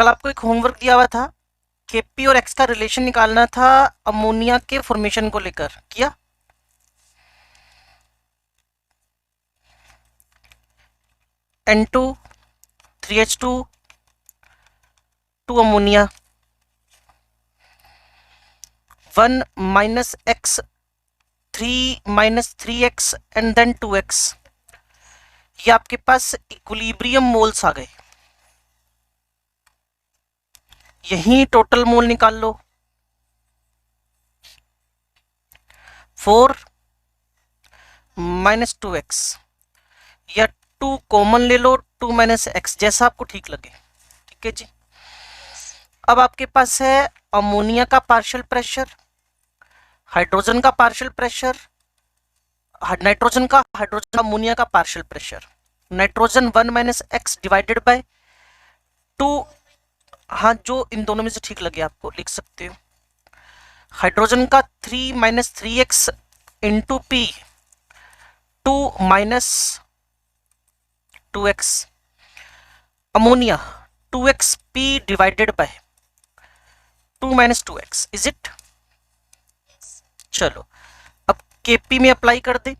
कल आपको एक होमवर्क दिया हुआ था, केपी और एक्स का रिलेशन निकालना था अमोनिया के फॉर्मेशन को लेकर, किया? N2 3H2 2 ammonia 1 minus x 3 minus 3x and then 2x। ये आपके पास इक्विलिब्रियम मोल्स आ गए। यही टोटल मोल निकाल लो। 4 माइनस 2x या 2 कॉमन ले लो, 2 माइनस एक्स, जैसा आपको ठीक लगे। ठीक है जी। अब आपके पास है अमोनिया का पार्शियल प्रेशर, हाइड्रोजन का पार्शियल प्रेशर, नाइट्रोजन का, हाइड्रोजन अमोनिया का partial pressure. Nitrogen 1 minus x divided by 2। हाँ, जो इन दोनों में से ठीक लगे आपको लिख सकते हो। हाइड्रोजन का 3 minus 3x into P 2 minus 2x। Ammonia 2x p divided by 2 minus 2x। Is it? चलो अब Kp में अप्लाई कर दे।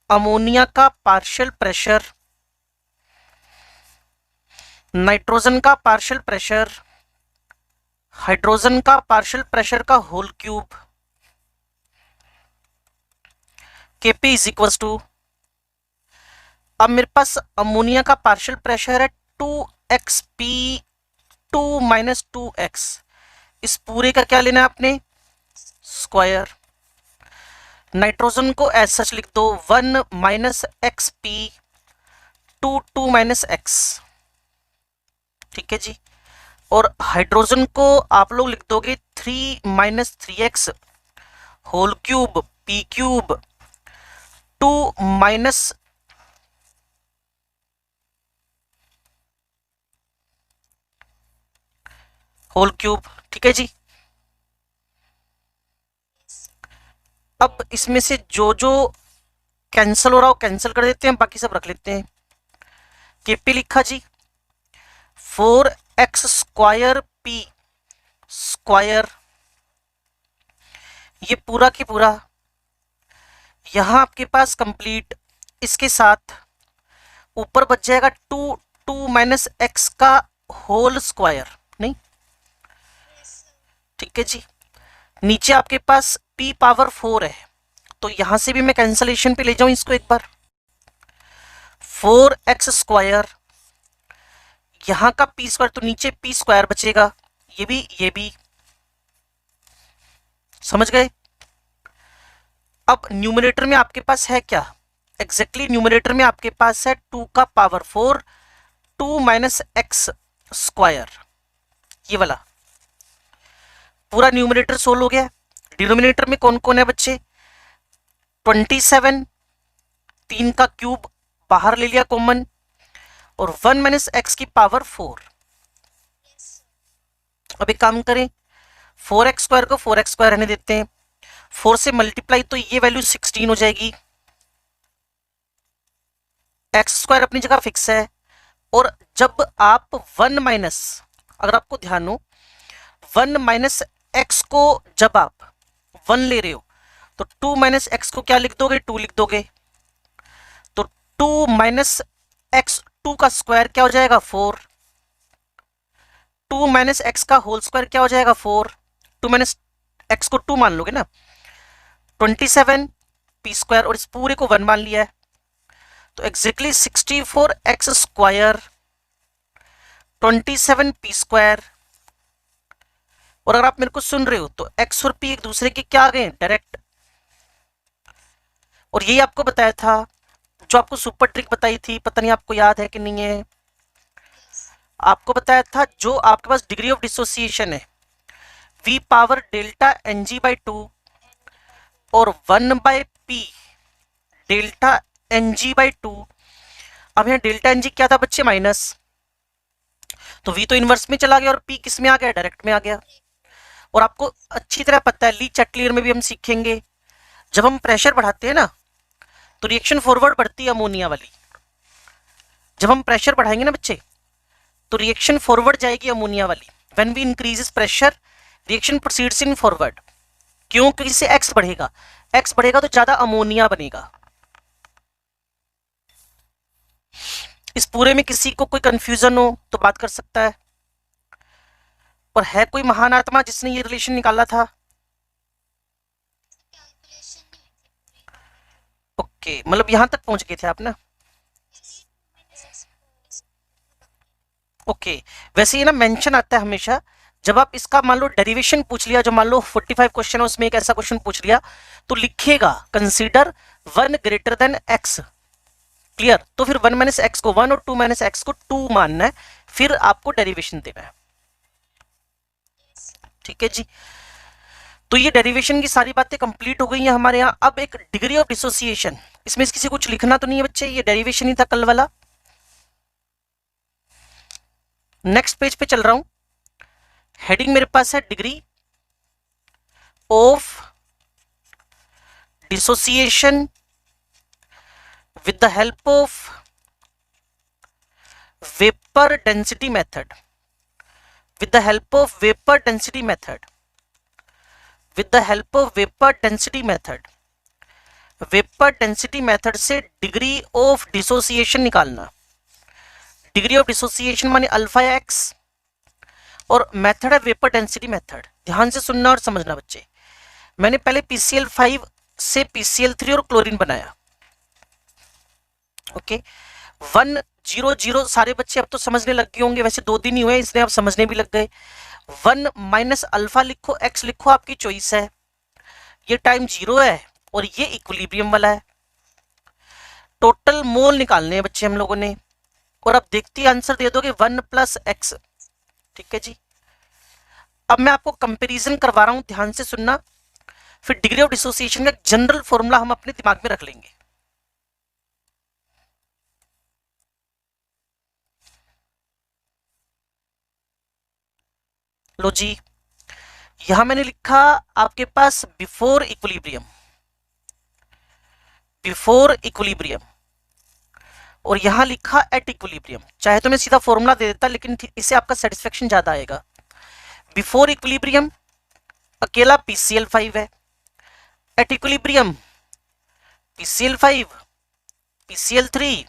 अमोनिया का पार्शियल प्रेशर, नाइट्रोजन का पार्शियल प्रेशर, हाइड्रोजन का पार्शियल प्रेशर का whole cube. Kp is equal to, अब मेरे पास अमोनिया का पार्शियल प्रेशर है 2xp 2 माइनस 2x। इस पूरे का क्या लेना है आपने? स्क्वायर। नाइट्रोजन को एज सच लिख दो 1 minus x P 2 minus x. ठीक है जी। और हाइड्रोजन को आप लोग लिख दोगे 3 minus 3x whole cube P cube 2 minus whole cube. ठीक है जी। अब इसमें से जो जो कैंसिल हो रहा हो कैंसिल कर देते हैं, बाकी सब रख लेते हैं। केपी लिखा जी 4x स्क्वायर पी स्क्वायर, ये पूरा की पूरा यहां आपके पास कंप्लीट। इसके साथ ऊपर बच जाएगा 2 माइनस एक्स का होल स्क्वायर, नहीं? ठीक है जी। नीचे आपके पास p पावर 4 है, तो यहां से भी मैं कैंसलेशन पे ले जाऊं इसको एक बार। 4x स्क्वायर, यहां का p स्क्वायर, तो नीचे p स्क्वायर बचेगा। ये भी समझ गए? अब न्यूमरेटर में आपके पास है क्या? एग्जैक्टली न्यूमरेटर में आपके पास है 2 का पावर 4 2 माइनस एक्स स्क्वायर, ये वाला पूरा न्यूमरेटर सोल्व हो गया। डिनोमिनेटर में कौन कौन है बच्चे? 27, 3 का क्यूब बाहर ले लिया कॉमन, और 1 माइनस एक्स की पावर 4। अब एक काम करें, 4x स्क्वायर को 4x स्क्वायर रहने देते हैं। 4 से मल्टीप्लाई तो ये वैल्यू 16 हो जाएगी। एक्स स्क्वायर अपनी जगह फिक्स है। और जब आप 1 माइनस, अगर आपको ध्यान हो, 1 माइनस एक्स को जब आप 1 ले रहे हो तो 2 माइनस एक्स को क्या लिख दोगे? 2 लिख दोगे। तो 2 माइनस एक्स 2 का स्क्वायर क्या हो जाएगा? 4। 2 माइनस एक्स का होल स्क्वायर क्या हो जाएगा? 4। 2 माइनस एक्स को 2 मान लोगे ना, 27 पी स्क्वायर, और इस पूरे को 1 मान लिया है, तो exactly 64x square 27 P square. और अगर आप मेरे को सुन रहे हो तो x और p एक दूसरे के क्या आ गए? डायरेक्ट। और यही आपको बताया था, जो आपको सुपर ट्रिक बताई थी, पता नहीं आपको याद है कि नहीं है। आपको बताया था जो आपके पास डिग्री ऑफ डिसोसिएशन है v power delta ng by 2 और 1 by p delta ng by 2। अब यहाँ डेल्टा ng क्या था बच्चे? माइनस, तो v तो इनवर्स में चला गया और p किस में आ गया? डायरेक्ट में आ गया। और आपको अच्छी तरह पता है, ली चैटलियर में भी हम सीखेंगे, जब हम प्रेशर बढ़ाते हैं ना तो रिएक्शन फॉरवर्ड बढ़ती है अमोनिया वाली। जब हम प्रेशर बढ़ाएंगे ना बच्चे तो रिएक्शन फॉरवर्ड जाएगी अमोनिया वाली। When we increases pressure reaction proceeds in forward. क्यों? क्योंकि इससे एक्स बढ़ेगा, एक्स बढ़ेगा तो ज्यादा अमोनिया बनेगा। इस पूरे में किसी को कोई कंफ्यूजन हो तो बात कर सकता है। और है कोई महान आत्मा जिसने ये रिलेशन निकाला था? ओके, मतलब यहां तक पहुंच गए थे आप ना? ओके, वैसे ये ना मेंशन आता है हमेशा जब आप इसका मान लो डेरिवेशन पूछ लिया, जो मान लो 45 क्वेश्चन है उसमें एक ऐसा क्वेश्चन पूछ लिया तो लिखेगा consider 1 greater than x. Clear? तो फिर 1 माइनस एक्स को 1 और 2 माइनस एक्स को 2 मानना है, फिर आपको डेरिवेशन देना है। ठीक है जी, तो ये डेरिवेशन की सारी बातें कंप्लीट हो गई हैं हमारे यहाँ। अब एक डिग्री ऑफ डिसोसिएशन, इसमें किसी को कुछ लिखना तो नहीं है बच्चे, ये डेरिवेशन ही था कल वाला। नेक्स्ट पेज पे चल रहा हूं। हेडिंग मेरे पास है degree of dissociation with the help of vapor density method, with the help of vapor density method, with the help of vapor density method, vapor density method से डिग्री ऑफ डिसोसिएशन निकालना। Degree of dissociation माने alpha x, और method है vapour density method. ध्यान से सुनना और समझना बच्चे। मैंने पहले PCl5 से PCl3 और क्लोरीन बनाया। ओके, 100 सारे बच्चे अब तो समझने लग गए होंगे, वैसे 2 दिन ही हुए इसलिए आप समझने भी लग गए। 1 माइनस अल्फा लिखो, एक्स लिखो, आपकी चॉइस है। ये टाइम 0 है और ये इक्विलिब्रियम वाला है। टोटल मोल निकालने हैं बच्चे हम लोगों ने, और अब देखती आंसर दे दोगे 1 प्लस एक्स। ठीक है जी, अब मैं आपको कंपैरिजन करवा रहा हूं, ध्यान से सुनना। फिर डिग्री ऑफ डिसोसिएशन का जनरल फॉर्मूला हम अपने दिमाग में रख लेंगे। लो जी, यहां मैंने लिखा आपके पास बिफोर इक्विलिब्रियम, बिफोर इक्विलिब्रियम, और यहां लिखा एट इक्विलिब्रियम। चाहे तो मैं सीधा फॉर्मूला दे देता, लेकिन इससे आपका सेटिस्फेक्शन ज्यादा आएगा। बिफोर इक्विलिब्रियम अकेला PCl5 है, एट इक्विलिब्रियम PCl5, PCl3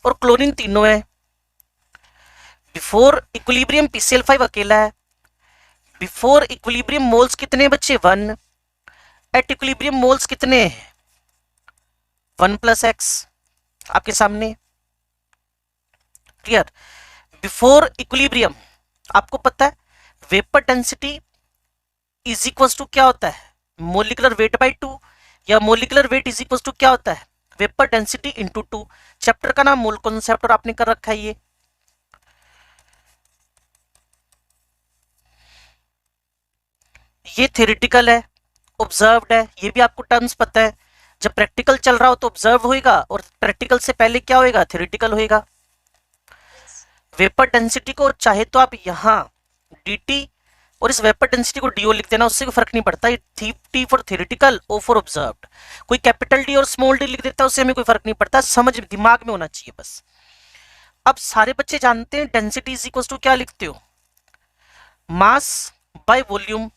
और क्लोरीन तीनों है। बिफोर इक्विलिब्रियम PCl5 अकेला है। बिफोर इक्विलिब्रियम मोल्स कितने बच्चे? 1। एट इक्विलिब्रियम मोल्स कितने? 1 प्लस एक्स आपके सामने। क्लियर? बिफोर इक्विलिब्रियम आपको पता है vapour density is equal to क्या होता है? मोलिकुलर वेट बाई 2, या molecular weight is equal to क्या होता है? Vapour density into 2। चैप्टर का नाम मोल कॉन्सेप्ट और आपने कर रखा है ये थ्योरेटिकल है, ऑब्जर्व्ड है, ये भी आपको टर्म्स पता है। जब प्रैक्टिकल चल रहा हो तो ऑब्जर्व होएगा, और प्रैक्टिकल से पहले क्या होएगा? थ्योरेटिकल होएगा। वेपर डेंसिटी को चाहे तो आप यहां dt और इस वेपर डेंसिटी को dio लिख देना, उससे कोई फर्क नहीं पड़ता। T for theoretical, O for observed. कोई कैपिटल D और स्मॉल d लिख देता है, उससे हमें कोई फर्क नहीं पड़ता। समझ दिमाग में होना चाहिए बस। अब सारे बच्चे जानते हैं डेंसिटी इज इक्वल टू क्या लिखते हो? Mass by volume.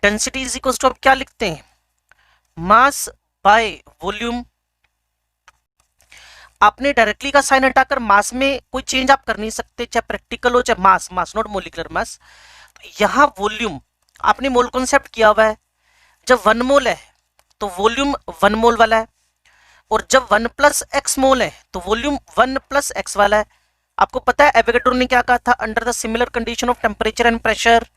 Density is equal to आप क्या लिखते हैं? Mass by volume. आपने डायरेक्टली का साइन हटाकर मास में कोई चेंज आप कर नहीं सकते, चाहे प्रैक्टिकल हो चाहे मास, मास नॉट मोलिकुलर मास। तो यहां वॉल्यूम आपने मोल कॉन्सेप्ट किया हुआ है। जब 1 मोल है तो वॉल्यूम 1 मोल वाला है, और जब 1 प्लस एक्स मोल है तो वॉल्यूम 1 प्लस एक्स वाला है। आपको पता है एवोगैड्रो ने क्या कहा था? Under the similar condition of temperature and pressure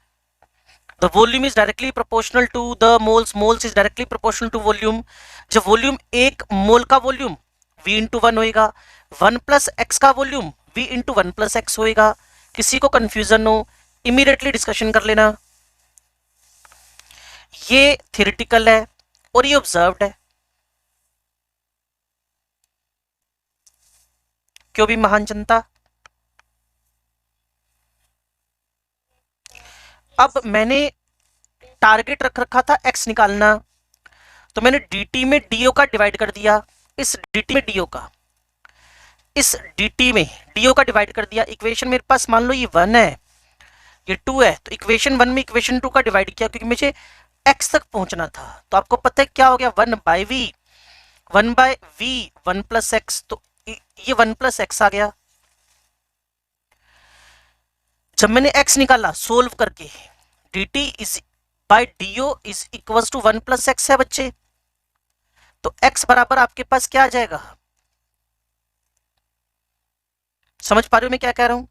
the volume is directly proportional to the moles is directly proportional to volume। जब वॉल्यूम 1 मोल का वॉल्यूम V इंटू 1 होएगा, 1 प्लस एक्स का volume V into 1 plus x होएगा। किसी को confusion हो immediately discussion कर लेना। ये थ्योरेटिकल है और ये ऑब्जर्व्ड है। क्यों भी महान जनता? अब मैंने टारगेट रख रखा था x निकालना, तो मैंने dt में do का डिवाइड कर दिया, इस dt में do का। इस dt में do का डिवाइड कर दिया। इक्वेशन मेरे पास मान लो ये 1 है, ये 2 है, तो इक्वेशन 1 में इक्वेशन 2 का डिवाइड किया क्योंकि मुझे x तक पहुंचना था। तो आपको पता है क्या हो गया, 1/v, 1/v 1 प्लस एक्स, तो ये 1 प्लस एक्स आ गया। जब मैंने x निकाला सोल्व करके, dt is by do is equal to 1 plus x है बच्चे। तो x बराबर आपके पास क्या आ जाएगा, समझ पा रहे हो मैं क्या कह रहा हूं,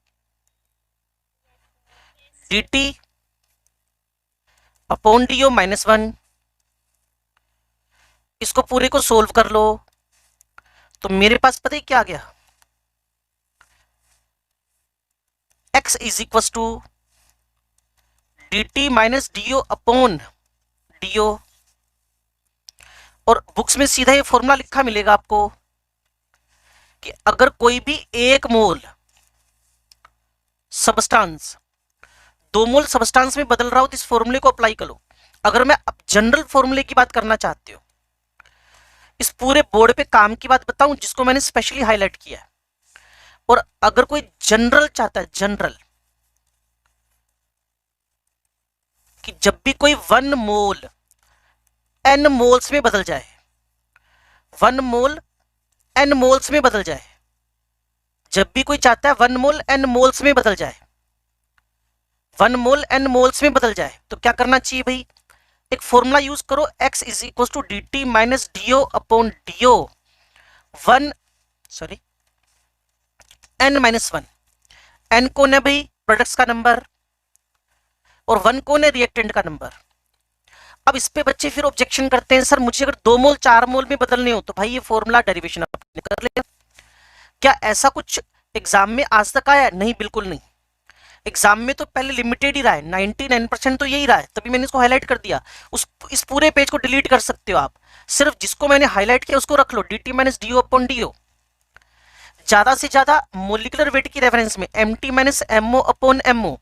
dt अपॉन do -1। इसको पूरे को सोल्व कर लो तो मेरे पास पता ही क्या आ गया, x is equal to dt minus do upon do। और बुक्स में सीधा ये फॉर्मूला लिखा मिलेगा आपको कि अगर कोई भी 1 मोल सबस्टांस 2 मोल सबस्टांस में बदल रहा हो तो इस फॉर्मूले को अप्लाई करो। अगर मैं अब जनरल फॉर्मूले की बात करना चाहते हो, इस पूरे बोर्ड पे काम की बात बताऊं जिसको मैंने स्पेशली हाईलाइट किया है, और अगर कोई जनरल चाहता है, जनरल कि जब भी कोई 1 मोल n मोल्स में बदल जाए, 1 मोल n मोल्स में बदल जाए, जब भी कोई चाहता है 1 मोल n मोल्स में बदल जाए, 1 मोल n मोल्स में बदल जाए, तो क्या करना चाहिए भाई, एक फॉर्मूला यूज करो, x is equal to D T minus D O upon D O, n-1। n कौन है भाई, प्रोडक्ट्स का नंबर, और 1 कौन है, रिएक्टेंट का नंबर। अब इस पे बच्चे फिर ऑब्जेक्शन करते हैं, सर मुझे अगर 2 मोल 4 मोल में बदलने हो तो भाई ये फॉर्मूला डेरिवेशन आपने कर लिया। क्या ऐसा कुछ एग्जाम में आज तक आया, नहीं बिल्कुल नहीं। एग्जाम में तो पहले लिमिटेड ही रहा है, 99% तो यही रहा है, तभी मैंने इसको हाईलाइट कर दिया। इस पूरे पेज को डिलीट कर सकते हो आप, सिर्फ जिसको मैंने हाईलाइट किया उसको रख लो, dt minus D O upon D O. ज्यादा से ज्यादा मोलिकुलर वेट की रेफरेंस में mt minus MO upon MO,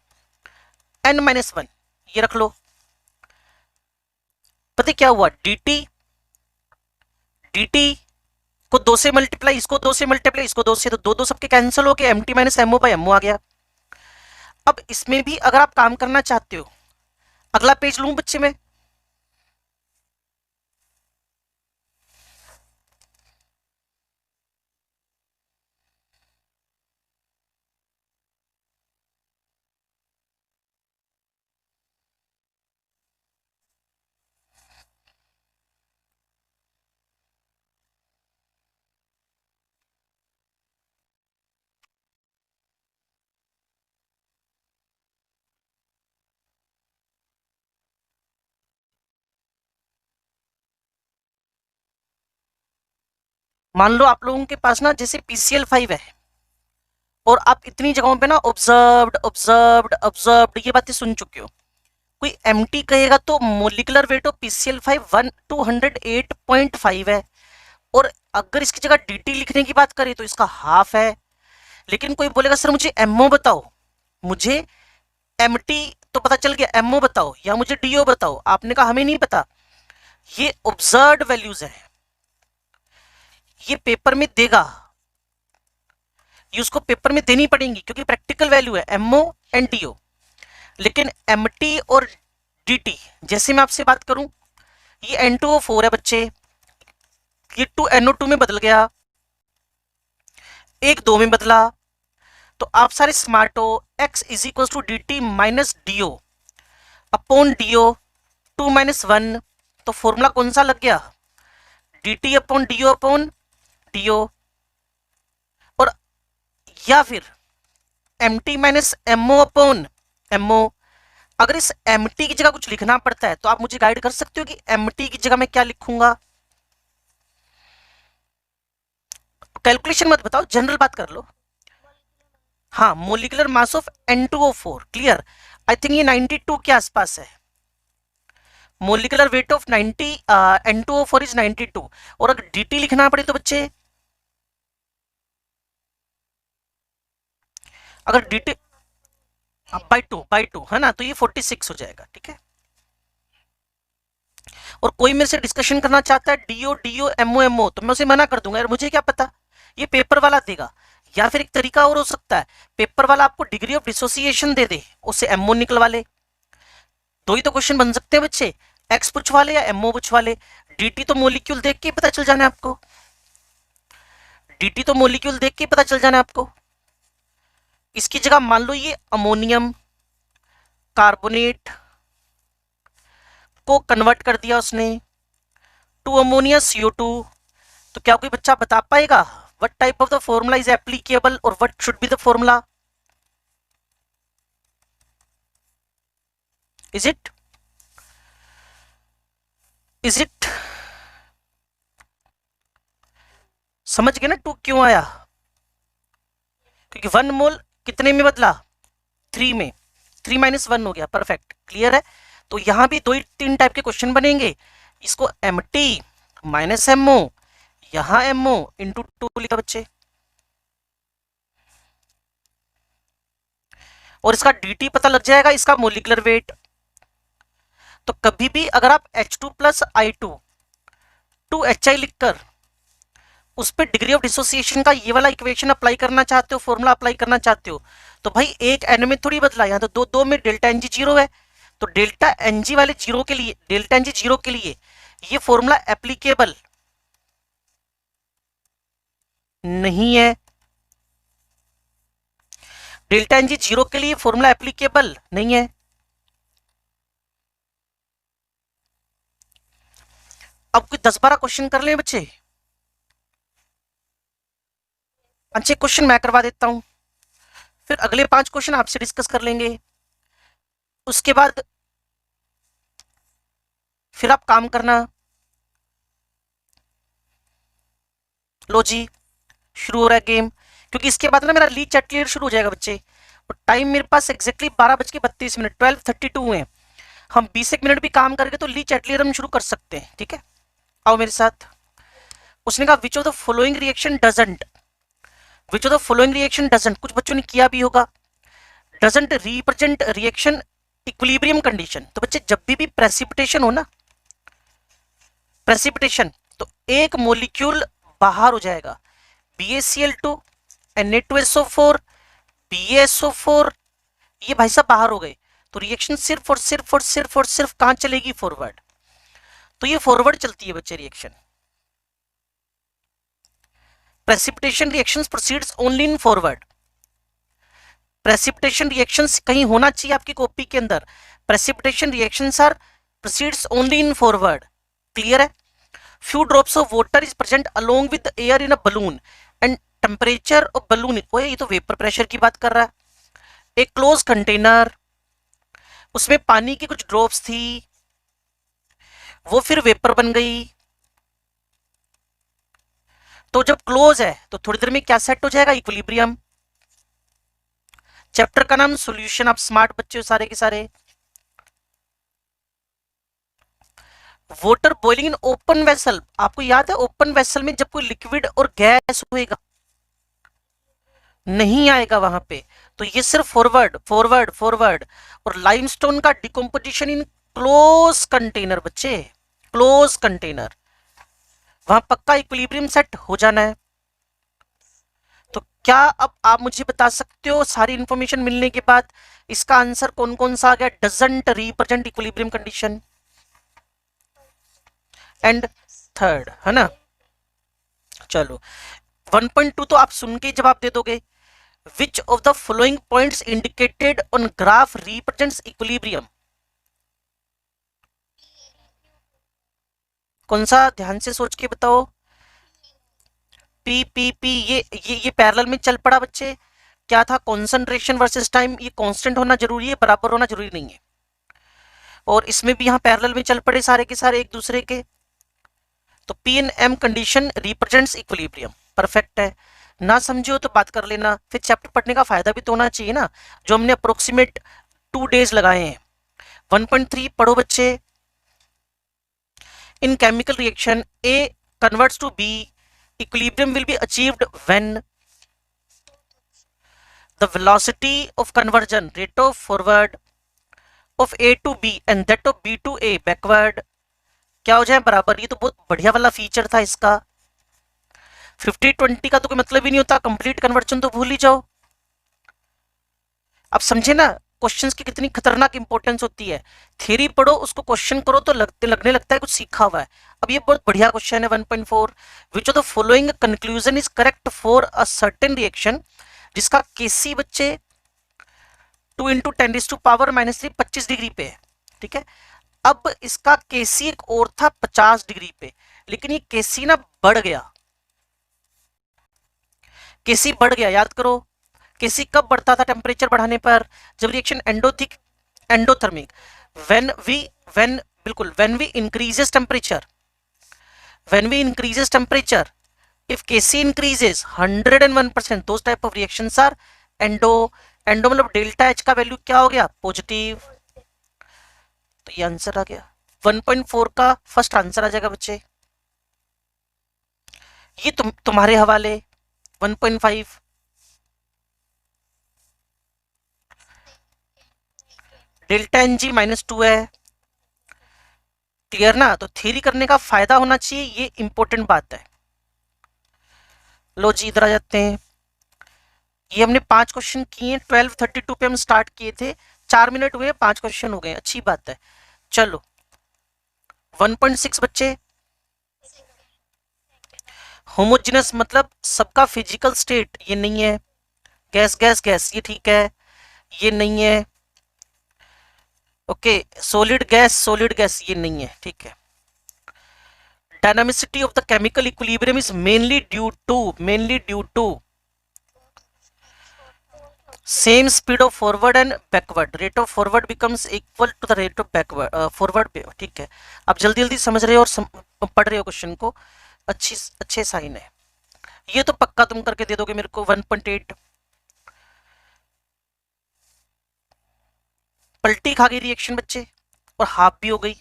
n-1 ये रख लो। पता क्या हुआ, dt को 2 से मल्टीप्लाई, इसको 2 से मल्टीप्लाई, इसको 2 से, तो 2 2 सबके कैंसिल हो गए, mt minus MO by MO आ गया। अब इसमें भी अगर आप काम करना चाहते हो, अगला पेज लूं बच्चे में, मान लो आप लोगों के पास ना जैसे PCl5 है और आप इतनी जगहों पे ना ऑब्जर्व्ड ऑब्जर्व्ड ऑब्जर्व्ड ये बातें सुन चुके हो। कोई एमटी कहेगा तो मोलिकुलर वेट ऑफ PCl5 208.5 है, और अगर इसकी जगह dt लिखने की बात करें तो इसका हाफ है। लेकिन कोई बोलेगा सर मुझे एमओ बताओ, मुझे एमटी तो पता चल गया, एमओ बताओ या मुझे डीओ बताओ, आपने कहा हमें नहीं पता। ये ऑब्जर्व्ड वैल्यूज है, ये पेपर में देगा, ये उसको पेपर में देनी पड़ेंगी क्योंकि प्रैक्टिकल वैल्यू है एमओ एंड डीओ। लेकिन एमटी और डीटी, जैसे मैं आपसे बात करूं, ये N2O4 है बच्चे, ये 2NO2 में बदल गया, एक 2 में बदला, तो आप सारे स्मार्ट हो। x is equal to D T minus D O upon D O 2-1, तो फॉर्मूला कौन सा लग गया, D T upon D O upon D O. और या फिर M T minus MO upon MO. अगर इस एम टी की जगह कुछ लिखना पड़ता है तो आप मुझे गाइड कर सकते हो कि एम टी की जगह मैं क्या लिखूंगा। कैलकुलेशन मत बताओ, जनरल बात कर लो। हाँ, molecular mass of N2O4, clear. I think ये 92 के आसपास है, molecular weight of 90, N2O4 is 92। और अगर dt लिखना पड़े तो बच्चे, अगर dt बाई टू है ना, तो ये 46 हो जाएगा, ठीक है। और कोई मेरे से डिस्कशन करना चाहता है डीओ डीओ एमओ एमओ, तो मैं उसे मना कर दूंगा, यार मुझे क्या पता, ये पेपर वाला देगा। या फिर एक तरीका और हो सकता है, पेपर वाला आपको डिग्री ऑफ डिसोसिएशन दे दे, उससे एमओ निकलवा ले। दो ही तो क्वेश्चन बन सकते हैं बच्चे, एक्स पूछवा ले या एमओ पूछवा ले। डीटी तो मोलिक्यूल देख के पता चल जाना है आपको, डीटी तो मोलिक्यूल देख के पता चल जाना है आपको। इसकी जगह मान लो ये अमोनियम कार्बोनेट को कन्वर्ट कर दिया उसने टू अमोनिया CO2, तो क्या कोई बच्चा बता पाएगा what type of the formula is applicable और what should be the formula? Is it समझ गए ना टू क्यों आया? क्योंकि 1 मोल कितने में बदला? 3 में, 3 - 1 हो गया। परफेक्ट, क्लियर है। तो यहां भी 2-3 टाइप के क्वेश्चन बनेंगे। इसको MT माइनस MO, यहां MO इंटू 2 लिखा बच्चे, और इसका DT पता लग जाएगा, इसका मोलिकुलर वेट। तो कभी भी अगर आप H2 + I2 2HI लिखकर उस पर डिग्री ऑफ डिसोसिएशन का ये वाला इक्वेशन अप्लाई करना चाहते हो, फॉर्मूला अप्लाई करना चाहते हो, तो भाई एक एन में थोड़ी बदला, यहाँ तो दो में डेल्टा एनजी 0 है, तो डेल्टा एनजी वाले जीरो के लिए, डेल्टा एनजी 0 के लिए ये फॉर्मूला एप्लीकेबल नहीं है। डेल्टा एनजी 0 के लिए फॉर्मूला एप्लीकेबल नहीं है। अब कोई 10-12 क्वेश्चन कर ले बच्चे। अच्छे क्वेश्चन मैं करवा देता हूं, फिर अगले 5 क्वेश्चन आपसे डिस्कस कर लेंगे। उसके बाद फिर आप काम करना। लो जी, शुरू हो रहा है गेम, क्योंकि इसके बाद ना मेरा ली चैटलियर शुरू हो जाएगा बच्चे, और टाइम मेरे पास एग्जैक्टली 12:32, 12:32 है। हम 20 मिनट भी काम करके तो ली चैटलियर हम शुरू कर सकते हैं, ठीक है। आओ मेरे साथ। उसने कहा विच of the following reaction doesn't, which of the following reaction doesn't, कुछ बच्चों ने किया भी होगा, doesn't represent reaction equilibrium condition. तो बच्चे जब भी प्रेसिपिटेशन हो ना, प्रेसिपिटेशन, तो एक मोलिक्यूल बाहर हो जाएगा, BaCl2 Na2SO4 BaSO4, ये भाई साहब बाहर हो गए, तो रिएक्शन सिर्फ और सिर्फ और सिर्फ और सिर्फ कहां चलेगी? फॉरवर्ड। तो ये फॉरवर्ड चलती है बच्चे reaction. Precipitation reactions proceeds only in forward. Precipitation reactions कहीं होना चाहिए आपकी कॉपी के अंदर, precipitation reactions are proceeds only in forward. Clear है? few drops of water is present along with the air in a balloon and temperature of balloon, ओए ये तो वेपर प्रेशर की बात कर रहा है। एक क्लोज कंटेनर, उसमें पानी की कुछ ड्रॉप्स थी, वो फिर वेपर बन गई। तो जब क्लोज है तो थोड़ी देर में क्या सेट हो जाएगा? इक्विलिब्रियम। चैप्टर का नाम सॉल्यूशन, आप स्मार्ट बच्चे हो सारे के सारे। Water boiling in open vessel, आपको याद है ओपन वेसल में जब कोई लिक्विड और गैस होएगा नहीं आएगा वहां पे, तो ये सिर्फ फॉरवर्ड फॉरवर्ड फॉरवर्ड। और लाइमस्टोन का डिकम्पोजिशन इन क्लोज कंटेनर बच्चे, क्लोज कंटेनर, वहां पक्का इक्विलिब्रियम सेट हो जाना है। तो क्या अब आप मुझे बता सकते हो सारी इंफॉर्मेशन मिलने के बाद इसका आंसर कौन कौन सा आ गया? Doesn't represent equilibrium condition and third, है ना। चलो 1.2 तो आप सुन के जवाब दे दोगे। विच of the following points indicated on graph represents equilibrium, कौन सा? ध्यान से सोच के बताओ। P ये पैरेलल में चल पड़ा बच्चे। क्या था? कंसंट्रेशन वर्सेस टाइम, ये कांस्टेंट होना जरूरी है, बराबर होना जरूरी नहीं है। और इसमें भी यहां पैरेलल में चल पड़े सारे के सारे एक दूसरे के। तो P&M condition represents equilibrium, perfect है। ना समझो तो बात कर लेना, फिर चैप्टर पढ़ने का फायदा भी तो होना चाहिए ना, जो हमने अप्रोक्सीमेट 2 डेज लगाए हैं। 1.3 पढ़ो बच्चे। इन chemical reaction A converts to B, equilibrium will be achieved when the velocity of conversion, rate of forward of A to B and that of B to A backward क्या हो जाए? बराबर। ये तो बहुत बढ़िया वाला फीचर था इसका। 50-20 का तो कोई मतलब ही नहीं होता, कंप्लीट कन्वर्जन तो भूल ही जाओ। अब समझे ना क्वेश्चंस की कितनी खतरनाक इंपॉर्टेंस होती है। थ्योरी पढ़ो, उसको क्वेश्चन करो तो लगने लगता है कुछ सीखा हुआ है। अब ये बहुत बढ़िया क्वेश्चन है 1.4, विच of the following conclusion is correct for a certain reaction जिसका केसी बच्चे 2 इंटू 10⁻³ 25 डिग्री पे है, ठीक है। अब इसका केसी एक और था 50 डिग्री पे, लेकिन ये केसी ना बढ़ गया, केसी बढ़ गया, याद करो। केसी कब बढ़ता था टेम्परेचर बढ़ाने पर? जब रिएक्शन एंडोथिक एंडोथर्मिक व्हेन बिल्कुल when we increases temperature, when we increases temperature if Kc increases 101%, those type of reactions are endo। Endo मतलब डेल्टा एच का वैल्यू क्या हो गया? पॉजिटिव। तो ये आंसर आ गया 1.4 का फर्स्ट आंसर आ जाएगा बच्चे। ये तुम्हारे हवाले 1.5। डेल्टा एन जी -2 है, क्लियर ना? तो थ्योरी करने का फायदा होना चाहिए, ये इंपॉर्टेंट बात है। लो जी इधर आ जाते हैं। ये हमने 5 क्वेश्चन किए, 12:32 पे हम स्टार्ट किए थे, 4 मिनट हुए, 5 क्वेश्चन हो गए, अच्छी बात है। चलो 1.6 बच्चे, होमोजेनस मतलब सबका फिजिकल स्टेट, ये नहीं है। गैस गैस गैस, ये ठीक है, ये नहीं है। ओके, सॉलिड गैस, ये नहीं है, ठीक है। Dynamicity of the chemical equilibrium is mainly due to same speed of forward and backward, rate of forward becomes equal to the rate of backward forward पे, ठीक है। आप जल्दी जल्दी समझ रहे हो और पढ़ रहे हो क्वेश्चन को, अच्छे साइन है। ये तो पक्का तुम करके दे दोगे मेरे को 1.8। पलटी खा गई रिएक्शन बच्चे, और हाफ भी हो गई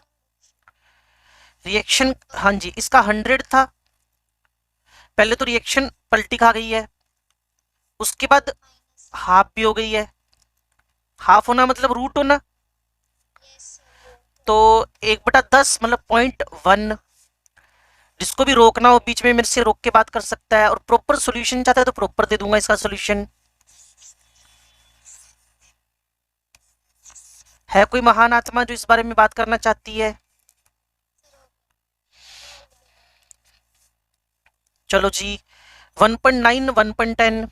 रिएक्शन। हाँ जी, इसका 100 था, पहले तो रिएक्शन पलटी खा गई है, उसके बाद हाफ भी हो गई है। हाफ होना मतलब रूट होना, तो 1/10 मतलब 0.1। जिसको भी रोकना हो बीच में मेरे से रोक के बात कर सकता है, और प्रॉपर सॉल्यूशन चाहता है तो प्रॉपर दे दूंगा इसका सॉल्यूशन। है कोई महान आत्मा जो इस बारे में बात करना चाहती है? चलो जी 1.9 1.10।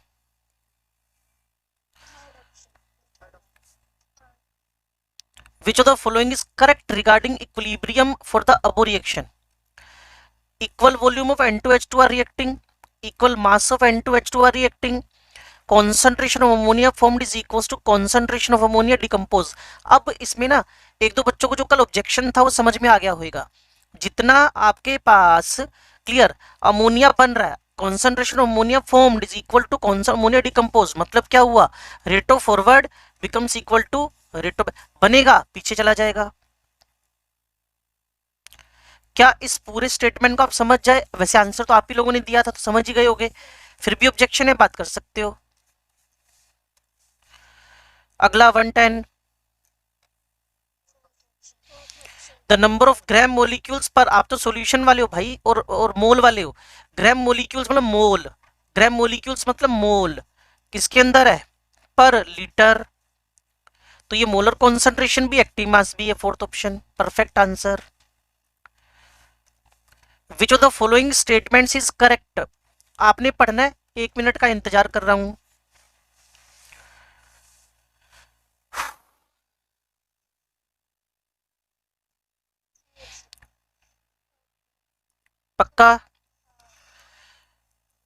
Which of the following is correct regarding equilibrium for the above reaction? Equal volume of N2H2 are reacting, equal mass of N2H2 are reacting, concentration of ammonia formed is equals to concentration of ammonia decompose। अब इसमें ना एक दो बच्चों को जो कल objection था वो समझ में आ गया होगा। जितना आपके पास क्लियर अमोनिया बन रहा है, concentration of ammonia formed is equal to ammonia decompose, मतलब क्या हुआ? Rate of forward becomes equal to rate of बनेगा, पीछे चला जाएगा। क्या इस पूरे स्टेटमेंट को आप समझ जाए? वैसे आंसर तो आप ही लोगों ने दिया था तो समझ ही गए होगे, फिर भी ऑब्जेक्शन है, बात कर सकते हो। अगला 110, the number of gram molecules पर, आप तो सॉल्यूशन वाले हो भाई और मोल वाले हो। ग्राम मोलिक्यूल्स मतलब मोल, ग्राम मोलिक्यूल्स मतलब मोल किसके अंदर है? पर लीटर। तो ये मोलर कॉन्सेंट्रेशन भी एक्टिव मास भी है, fourth option perfect answer. Which of the following statements is correct? आपने पढ़ना है, 1 मिनट का इंतजार कर रहा हूं। पक्का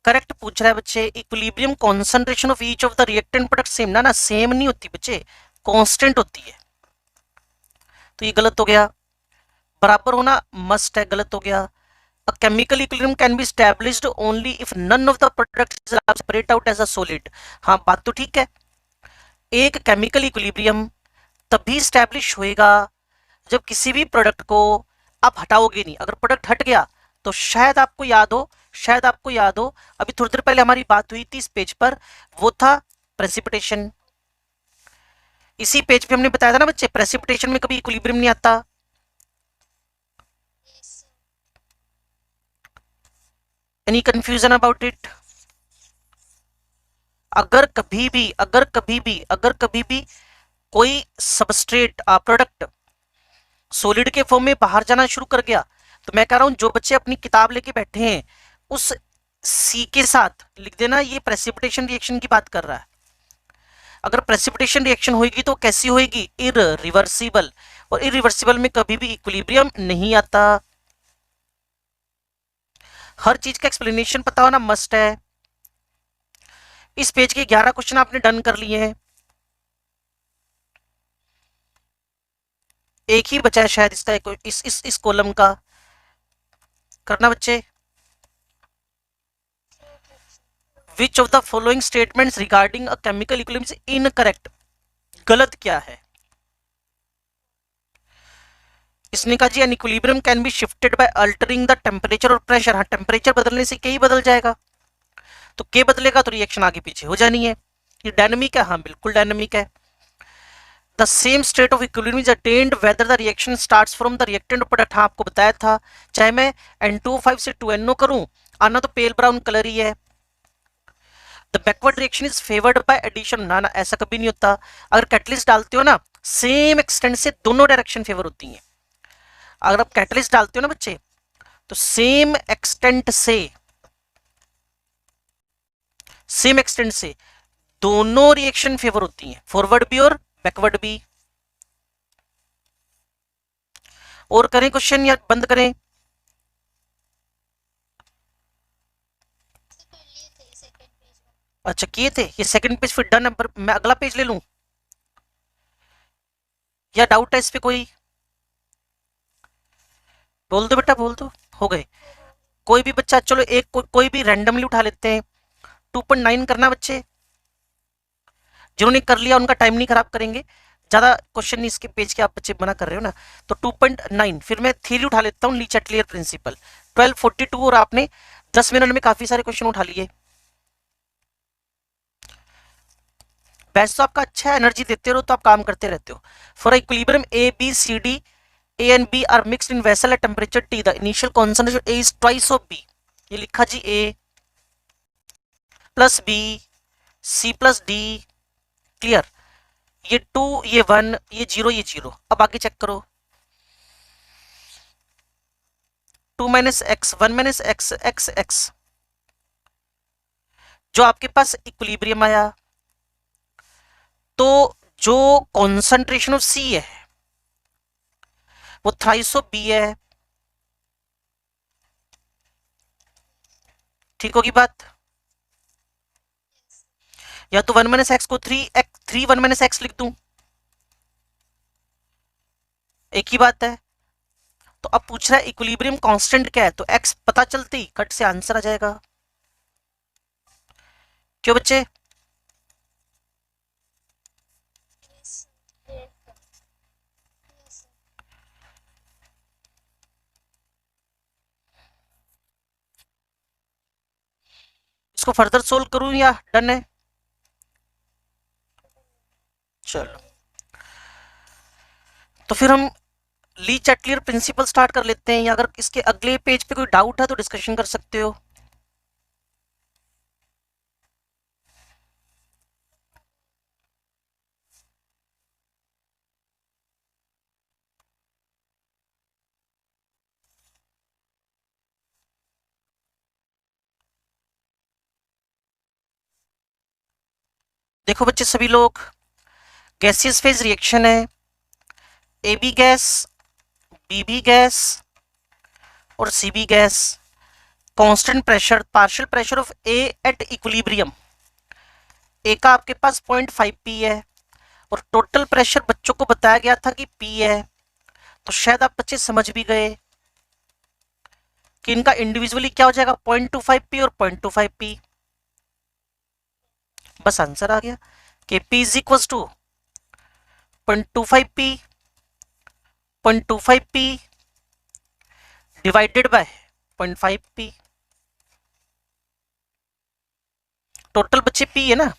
करेक्ट पूछ रहा है बच्चे। Equilibrium concentration of each of the reactant product same ना सेम नहीं होती बच्चे, कांस्टेंट होती है। तो ये गलत हो गया। बराबर होना मस्ट है, गलत हो गया। A chemical equilibrium can be established only if none of the products are separate out as a solid। हाँ बात तो ठीक है, एक केमिकल इक्विलिब्रियम तभी स्टैब्लिश होएगा जब किसी भी प्रोडक्ट को आप हटाओगे नहीं। अगर प्रोडक्ट हट गया तो शायद आपको याद हो, अभी थोड़ी देर पहले हमारी बात हुई थी इस पेज पर, वो था प्रेसिपिटेशन। इसी पेज पे हमने बताया था ना बच्चे, प्रेसिपिटेशन में कभी इक्विलिब्रियम नहीं आता। Any confusion about it? अगर कभी भी कोई सबस्ट्रेट प्रोडक्ट सॉलिड के फॉर्म में बाहर जाना शुरू कर गया, तो मैं कह रहा हूं जो बच्चे अपनी किताब लेके बैठे हैं उस सी के साथ लिख देना ये प्रेसिपिटेशन रिएक्शन की बात कर रहा है। अगर प्रेसिपिटेशन रिएक्शन होगी तो कैसी होगी? इररिवर्सिबल, और इररिवर्सिबल में कभी भी इक्विलिब्रियम नहीं आता। हर चीज का एक्सप्लेनेशन पता होना मस्ट है। इस पेज के 11 क्वेश्चन आपने डन कर लिए हैं, एक ही बचा है शायद इसका, इस कॉलम का करना बच्चे। Which of the following statements regarding a chemical equilibrium is incorrect? गलत क्या है? इसने कहा जी an equilibrium can be shifted by altering the temperature और प्रेशर। हाँ, टेम्परेचर बदलने से के ही बदल जाएगा, तो के बदलेगा तो रिएक्शन आगे पीछे हो जानी है। ये डायनामिक है? हाँ बिल्कुल डायनामिक है। The same state of equilibrium is attend whether the reaction starts from the reactant product. हाँ आपको बताया था, चाहे मैं N2O5 से 2NO करूं, आना तो पेल ब्राउन कलर ही है। The backward reaction is favoured by addition. ना ना, ऐसा कभी नहीं होता। अगर कैटलिस्ट डालते हो ना, सेम एक्सटेंट से दोनों डायरेक्शन फेवर होती हैं। अगर आप कैटलिस्ट डालते हो ना बच्चे, तो सेम एक्सटेंट से दोनों रिएक्शन फेवर होती हैं, फॉरवर्ड भी और बैकवर्ड भी। और करें क्वेश्चन या बंद करें? अच्छा किए थे, ये सेकंड पेज फिर डन है, पर मैं अगला पेज ले लूं या डाउट है इस पे कोई? बोल दो बेटा, बोल दो। हो गए? कोई भी बच्चा, चलो एक कोई भी रैंडमली उठा लेते हैं। 2.9 करना बच्चे, जिन्होंने कर लिया उनका टाइम नहीं खराब करेंगे। ज्यादा क्वेश्चन नहीं इसके पेज के, आप बच्चे मना कर रहे हो ना, तो 2.9 फिर मैं थ्योरी उठा लेता हूँ, ली चैटलियर प्रिंसिपल 1242। और आपने 10 मिनट में काफी सारे क्वेश्चन उठा लिए। बैच तो आपका अच्छा है, एनर्जी देते रहो तो आप काम करते रहते हो। For equilibrium A B C D, A and B are mixed in vessel at temperature T, the initial concentration A is twice of B. ये लिखा जी, A plus B, C plus D. Clear? ये 2, ये 1, ये 0, ये 0। अब आगे check करो, 2 minus x, 1 minus x, x x. जो आपके पास इक्विलिब्रियम आया, तो जो कॉन्सेंट्रेशन ऑफ सी है वो थ्राइस ऑफ बी है। ठीक होगी बात? या तो 1 माइनस एक्स को 3 1 माइनस एक्स लिख दूं, एक ही बात है। तो अब पूछ रहा है इक्विलिब्रियम कांस्टेंट क्या है, तो एक्स पता चलते ही कट से आंसर आ जाएगा। क्यों बच्चे? इसको फर्दर सोल्व करूं या डन है? चलो, तो फिर हम ली चैटलियर प्रिंसिपल स्टार्ट कर लेते हैं, या अगर इसके अगले पेज पे कोई डाउट है तो डिस्कशन कर सकते हो। देखो बच्चे सभी लोग, गैसियस फेज रिएक्शन है, A B gas, B B gas और C B gas. Constant pressure, partial pressure of A at equilibrium, A का आपके पास 0.5 पी है, और टोटल प्रेशर बच्चों को बताया गया था कि पी है। तो शायद आप बच्चे समझ भी गए कि इनका इंडिविजुअली क्या हो जाएगा, 0.25 पी और 0.25 पी। बस आंसर आ गया कि P is equal to 0.25 P, 0.25 P divided by 0.5 P. Total बच्चे P है ना,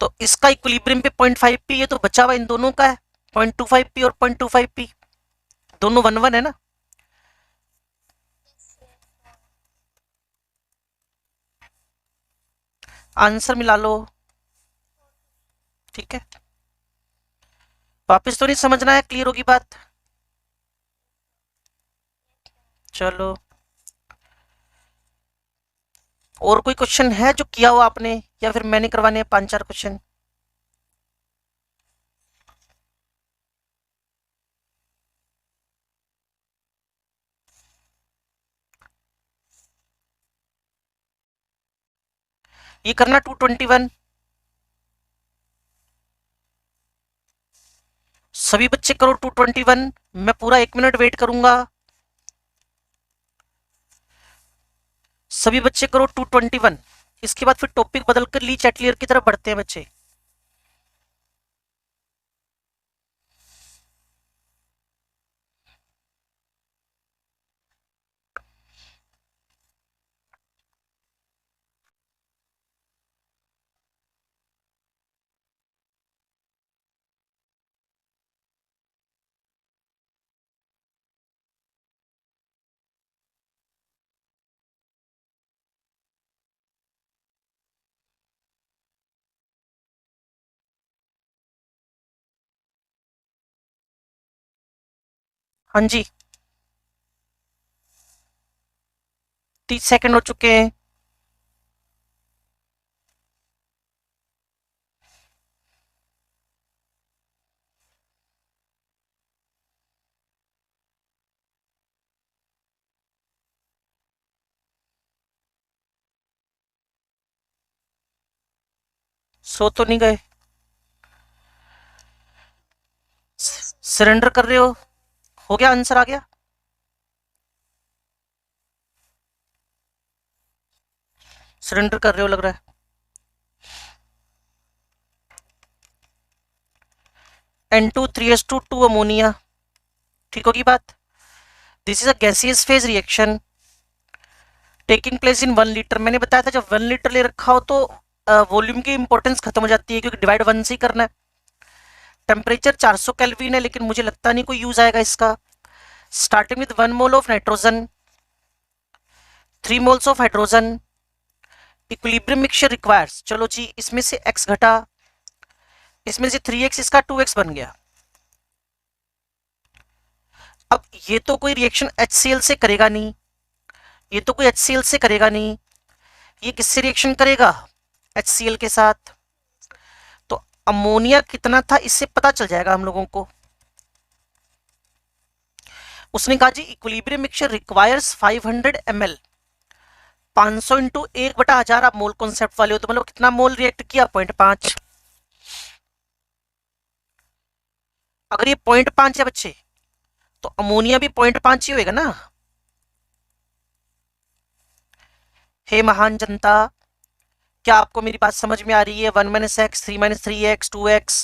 तो इसका इक्विलिब्रियम पे 0.5 पी है, तो बचा हुआ इन दोनों का है 0.25 पी और 0.25 पी, दोनों 1 1 है ना। आंसर मिला लो। ठीक है, वापिस तो नहीं समझना है, क्लियर होगी बात। चलो, और कोई क्वेश्चन है जो किया हो आपने, या फिर मैंने करवाने हैं 5-4 क्वेश्चन? ये करना 221। सभी बच्चे करो 221। मैं पूरा 1 मिनट वेट करूंगा। सभी बच्चे करो 221। इसके बाद फिर टॉपिक बदल कर ली चैट क्लियर की तरफ बढ़ते हैं बच्चे। हाँ जी, 30 सेकंड हो चुके हैं। सो तो नहीं गए? सरेंडर कर रहे हो गया? आंसर आ गया? सरेंडर कर रहे हो लग रहा है। N2 3s2 ammonia. ठीक होगी बात। This is a gaseous phase reaction taking place in 1 litre. मैंने बताया था जब 1 लीटर ले रखा हो तो वॉल्यूम की इंपॉर्टेंस खत्म हो जाती है, क्योंकि डिवाइड 1 से ही करना है। टेम्परेचर 400 केल्विन है, लेकिन मुझे लगता नहीं कोई यूज आएगा इसका। Starting with 1 mole of nitrogen, 3 moles of hydrogen, equilibrium mixture requires. चलो जी, इसमें से x घटा, इसमें से 3x, इसका 2x बन गया। अब ये तो कोई रिएक्शन HCl से करेगा नहीं, ये तो कोई HCl से करेगा नहीं, ये किससे रिएक्शन करेगा? HCl के साथ। तो अमोनिया कितना था इससे पता चल जाएगा हम लोगों को। उसने कहा जी equilibrium mixture requires 500 ml, 500 into 1/1000। आप मोल कॉन्सेप्ट वाले हो तो मतलब कितना मोल रिएक्ट किया? 0.5। अगर ये 0.5 है बच्चे, तो अमोनिया भी 0.5 ही होएगा ना। हे महान जनता, क्या आपको मेरी बात समझ में आ रही है? 1 - x, 3 - 3x, 2x।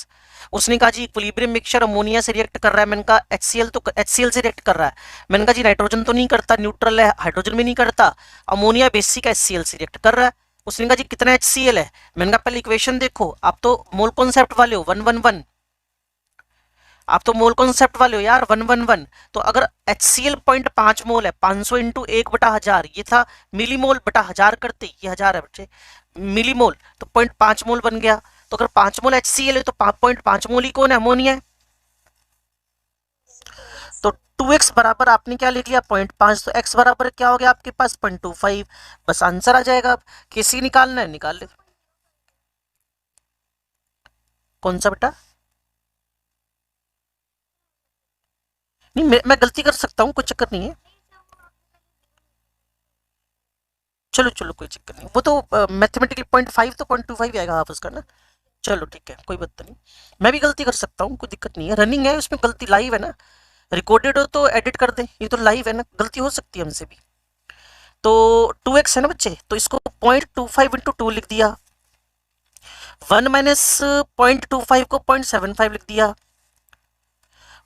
उसने कहा जी इक्विलिब्रियम मिक्सचर अमोनिया से रिएक्ट कर रहा है। मैंने कहा HCl तो HCl से रिएक्ट कर रहा है। मैंने कहा जी नाइट्रोजन तो नहीं करता, न्यूट्रल है, हाइड्रोजन भी नहीं करता। अमोनिया बेसिक HCl से रिएक्ट कर रहा है। उसने कहा जी कितना HCl है? मैंने कहा पहले इक्वेशन देखो, आप तो मोल कॉन्सेप्ट वाले हो, 111। आप तो मोल कॉन्सेप्ट वाले हो यार, 111। तो अगर HCl 0.5 मोल है, 500 इंटू 1/1000, ये था मिलीमोल बटा हजार करते, ये हजार है बच्चे, मिलीमोल, तो 0.5 मोल बन गया। तो अगर 5 मोल HCl है तो 0.5 मोल ही कौन है? अमोनिया है। तो 2x बराबर आपने क्या लिख लिया? 0.5। तो x बराबर क्या हो गया आपके पास? 0.25। बस आंसर आ जाएगा। अब किसी निकालना है निकाल ले। कौन सा बेटा? नहीं, मैं गलती कर सकता हूँ, कोई चक्कर नहीं है। चलो चलो, कोई चक्कर नहीं, वो तो मैथमेटिकली 0.5 तो 0.25 आएगा आप उसका ना। चलो ठीक है, कोई बात नहीं। मैं भी गलती कर सकता हूँ, कोई दिक्कत नहीं है। रनिंग है उसमें, गलती लाइव है ना। रिकॉर्डेड हो तो एडिट कर दे, ये तो लाइव है ना, गलती हो सकती है हमसे भी। तो 2x है ना बच्चे, तो इसको 0.25 इंटू 2 लिख दिया। 1 - 0.25 को 0.75 लिख दिया।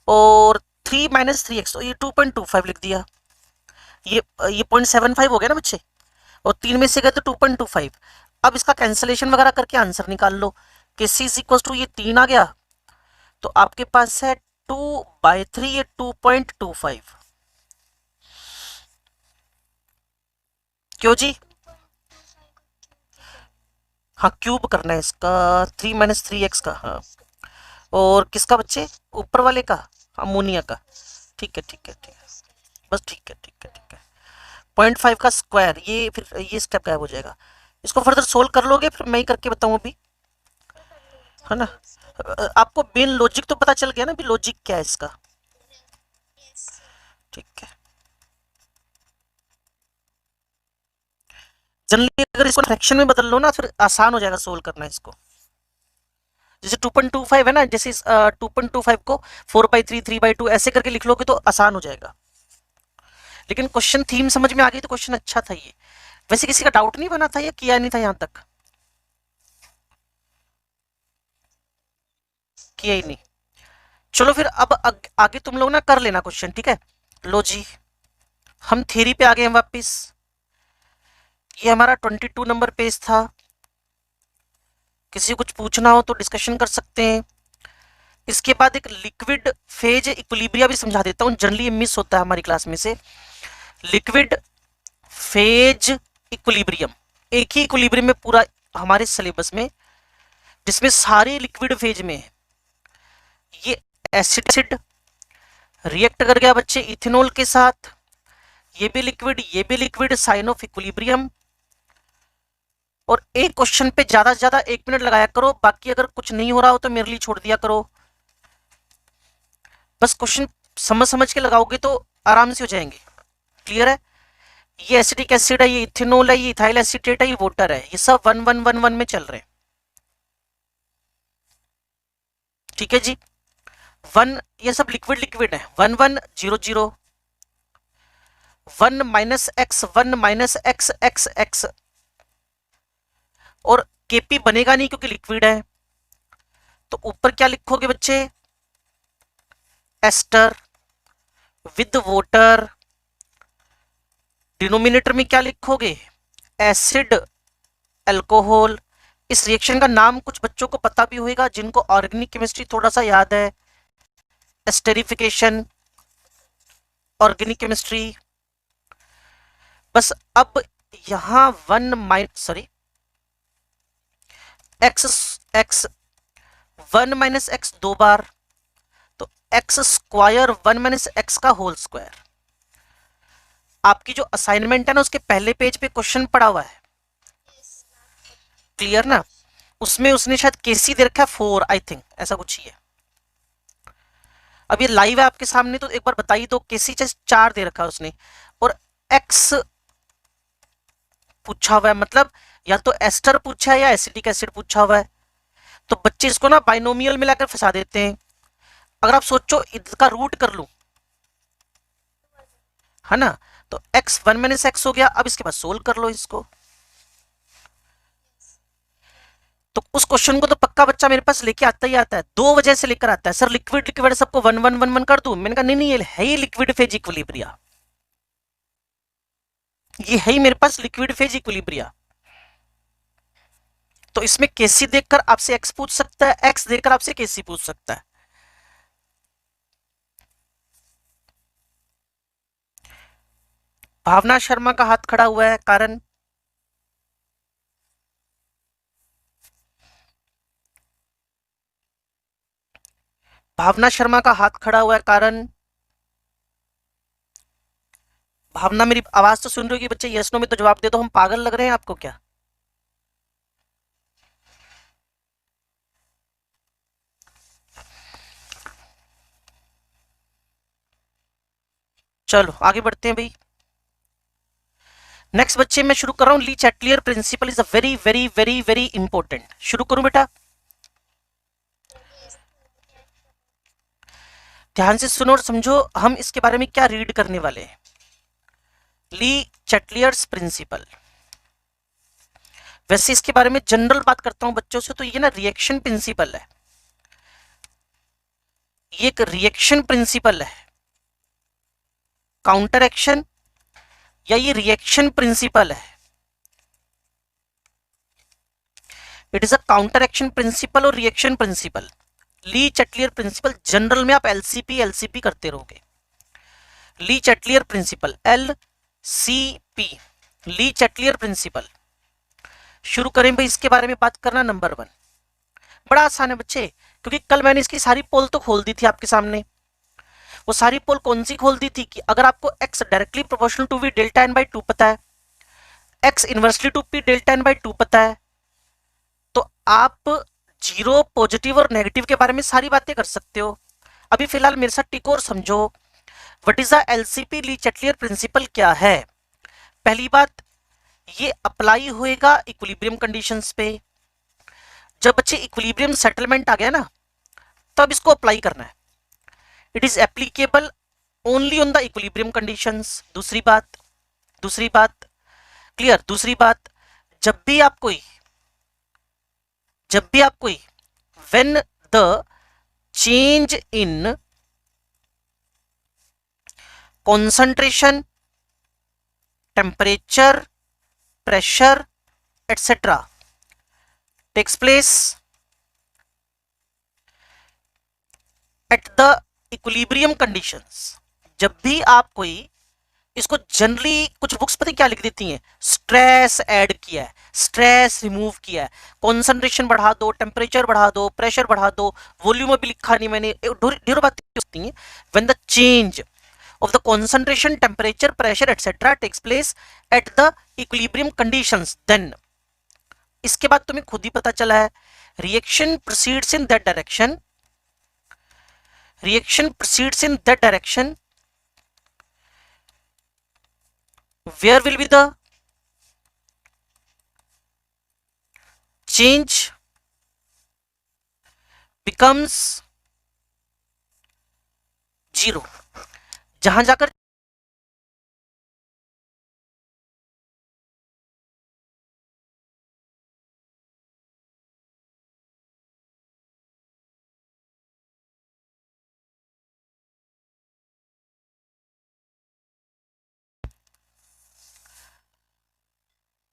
और 3 - 3x, तो ये 2.25 लिख दिया। ये 0.75 हो गया ना बच्चे, और 3 में से गए तो 2.25। अब इसका कैंसलेशन वगैरह करके आंसर निकाल लो कि c इज इक्वल टू, ये 3 आ गया, तो आपके पास है 2/3, ये 2.25। क्यों जी? हाँ क्यूब करना है इसका, 3 - 3x का, हाँ। और किसका बच्चे, ऊपर वाले का, अमोनिया का। ठीक है ठीक है ठीक है, बस ठीक है ठीक है ठीक है। 0.5 का स्क्वायर, ये फिर ये स्टेप गायब हो जाएगा। इसको फर्दर सोल्व कर लोगे, फिर मैं ही करके बताऊं अभी, है ना। आपको मेन लॉजिक तो पता चल गया ना, भी लॉजिक क्या है इसका। ठीक है, जनरली अगर इसको फ्रैक्शन में बदल लो ना, फिर आसान हो जाएगा सोल्व करना इसको। जैसे 2.25 है ना, जैसे 2.25 को 4/3, 3/2 ऐसे करके लिख लोगे तो आसान हो जाएगा। लेकिन क्वेश्चन थीम समझ में आ गई तो क्वेश्चन अच्छा था ये। वैसे किसी का डाउट नहीं बना था या किया नहीं था यहाँ तक, किया ही नहीं। चलो फिर अब आगे तुम लोग ना कर लेना क्वेश्चन, ठीक है। लो जी, हम थ्योरी पे आ गए हैं वापिस। ये हमारा 22 नंबर पेज था। किसी को कुछ पूछना हो तो डिस्कशन कर सकते हैं। इसके बाद एक लिक्विड फेज इक्विलिब्रिया भी समझा देता हूँ, जनरली ये मिस होता है हमारी क्लास में से। लिक्विड फेज इक्विलिब्रियम, एक ही इक्विलिब्रियम में पूरा हमारे सिलेबस में, जिसमें सारे लिक्विड फेज में है। ये एसिड रिएक्ट कर गया बच्चे इथेनॉल के साथ, ये भी लिक्विड, ये भी लिक्विड, साइन ऑफ इक्विलिब्रियम। और एक क्वेश्चन पे ज्यादा से ज्यादा 1 मिनट लगाया करो, बाकी अगर कुछ नहीं हो रहा हो तो मेरे लिए छोड़ दिया करो। बस क्वेश्चन समझ समझ के लगाओगे तो आराम से हो जाएंगे। क्लियर है। ये एसिटिक एसिड है, ये इथेनॉल है, ये इथाइल एसीटेट है, ये वाटर है, ये सब 1 1 1 1 में चल रहे हैं। ठीक है जी। ये सब लिक्विड लिक्विड है। 1 1 0 0, 1 - x 1 - x x x। और केपी बनेगा नहीं क्योंकि लिक्विड है, तो ऊपर क्या लिखोगे बच्चे, एस्टर विद वाटर। डिनोमिनेटर में क्या लिखोगे, एसिड अल्कोहल। इस रिएक्शन का नाम कुछ बच्चों को पता भी होगा जिनको ऑर्गेनिक केमिस्ट्री थोड़ा सा याद है, एस्टेरिफिकेशन, ऑर्गेनिक केमिस्ट्री। बस अब यहां 1 - x 2 बार, तो x स्क्वायर 1 - x का होल स्क्वायर। आपकी जो असाइनमेंट है ना, उसके पहले पेज पे क्वेश्चन पड़ा हुआ है, क्लियर ना। उसमें उसने शायद केसी दे रखा है 4, आई थिंक ऐसा कुछ ही है। अब ये लाइव है आपके सामने तो एक बार बताइए, तो केसी 4 दे रखा है उसने, और x पूछा हुआ है, मतलब या तो एस्टर पूछा है या एसिटिक एसिड पूछा हुआ है। तो बच्चे इसको ना बाइनोमियल मिलाकर फंसा देते हैं। अगर आप सोचो इसका रूट कर लूं, है ना, तो x 1 - x हो गया। अब इसके बाद सोल्व कर लो इसको। तो उस क्वेश्चन को तो पक्का बच्चा मेरे पास लेके आता ही आता है, 2 वजह से लेकर आता है। सर लिक्विड लिक्विड सबको 1 1 1 1 कर दूं? मैंने कहा नहीं नहीं, ये है ही लिक्विड फेज इक्विलिब्रिया, ये है ही मेरे पास लिक्विड फेज इक्विलिब्रिया। तो इसमें केसी देखकर आपसे एक्स पूछ सकता है, एक्स देखकर आपसे केसी पूछ सकता है। भावना शर्मा का हाथ खड़ा हुआ है, कारण भावना शर्मा का हाथ खड़ा हुआ है, कारण भावना मेरी आवाज तो सुन रही होगी बच्चे, यस नो में तो जवाब दे दो। हम पागल लग रहे हैं आपको क्या? चलो आगे बढ़ते हैं भाई। नेक्स्ट बच्चे मैं शुरू कर रहा हूं, ली Chatelier principal is a very very very very important. शुरू करूं बेटा? ध्यान से सुनो और समझो हम इसके बारे में क्या रीड करने वाले हैं। ली चैटलियर्स प्रिंसिपल, वैसे इसके बारे में जनरल बात करता हूं बच्चों से, तो ये ना रिएक्शन प्रिंसिपल है, ये एक रिएक्शन प्रिंसिपल है। काउंटर एक्शन या ये रिएक्शन प्रिंसिपल है, it is a counter action principle और reaction principle. Le Chatelier principle general में आप एलसीपी एलसीपी करते रहोगे। Le Chatelier principle, L C P, Le Chatelier principle. शुरू करें भाई इसके बारे में बात करना। नंबर 1 बड़ा आसान है बच्चे, क्योंकि कल मैंने इसकी सारी पोल तो खोल दी थी आपके सामने। वो सारी पोल कौन सी खोल दी थी कि अगर आपको x directly proportional to V delta n by 2 पता है, x inversely to p delta n by 2 पता है, तो आप जीरो, पॉजिटिव और नेगेटिव के बारे में सारी बातें कर सकते हो। अभी फिलहाल मेरे साथ टिको और समझो, what is the LCP le Chatelier principle क्या है। पहली बात, ये अप्लाई होएगा इक्विलिब्रियम कंडीशंस पे। जब बच्चे इक्विलिब्रियम सेटलमेंट आ गया ना, तब इसको अप्लाई करना है। It is applicable only on the equilibrium conditions. दूसरी बात क्लियर। दूसरी बात, जब भी आप कोई when the change in concentration, temperature, pressure, etc. takes place at the equilibrium conditions। जब भी आप कोई, इसको जनरली कुछ बुक्स पता क्या लिख देती हैं, स्ट्रेस ऐड किया है, स्ट्रेस रिमूव किया है, कॉन्सेंट्रेशन बढ़ा दो, टेम्परेचर बढ़ा दो, प्रेशर बढ़ा दो, वॉल्यूम अभी लिखा नहीं मैंने, ढेरों बातें होती हैं। When the change of the concentration, temperature, pressure etc. takes place at the equilibrium conditions, then इसके बाद तुम्हें खुद ही पता चला है, reaction proceeds in that direction, where will be the change becomes zero। जहां जाकर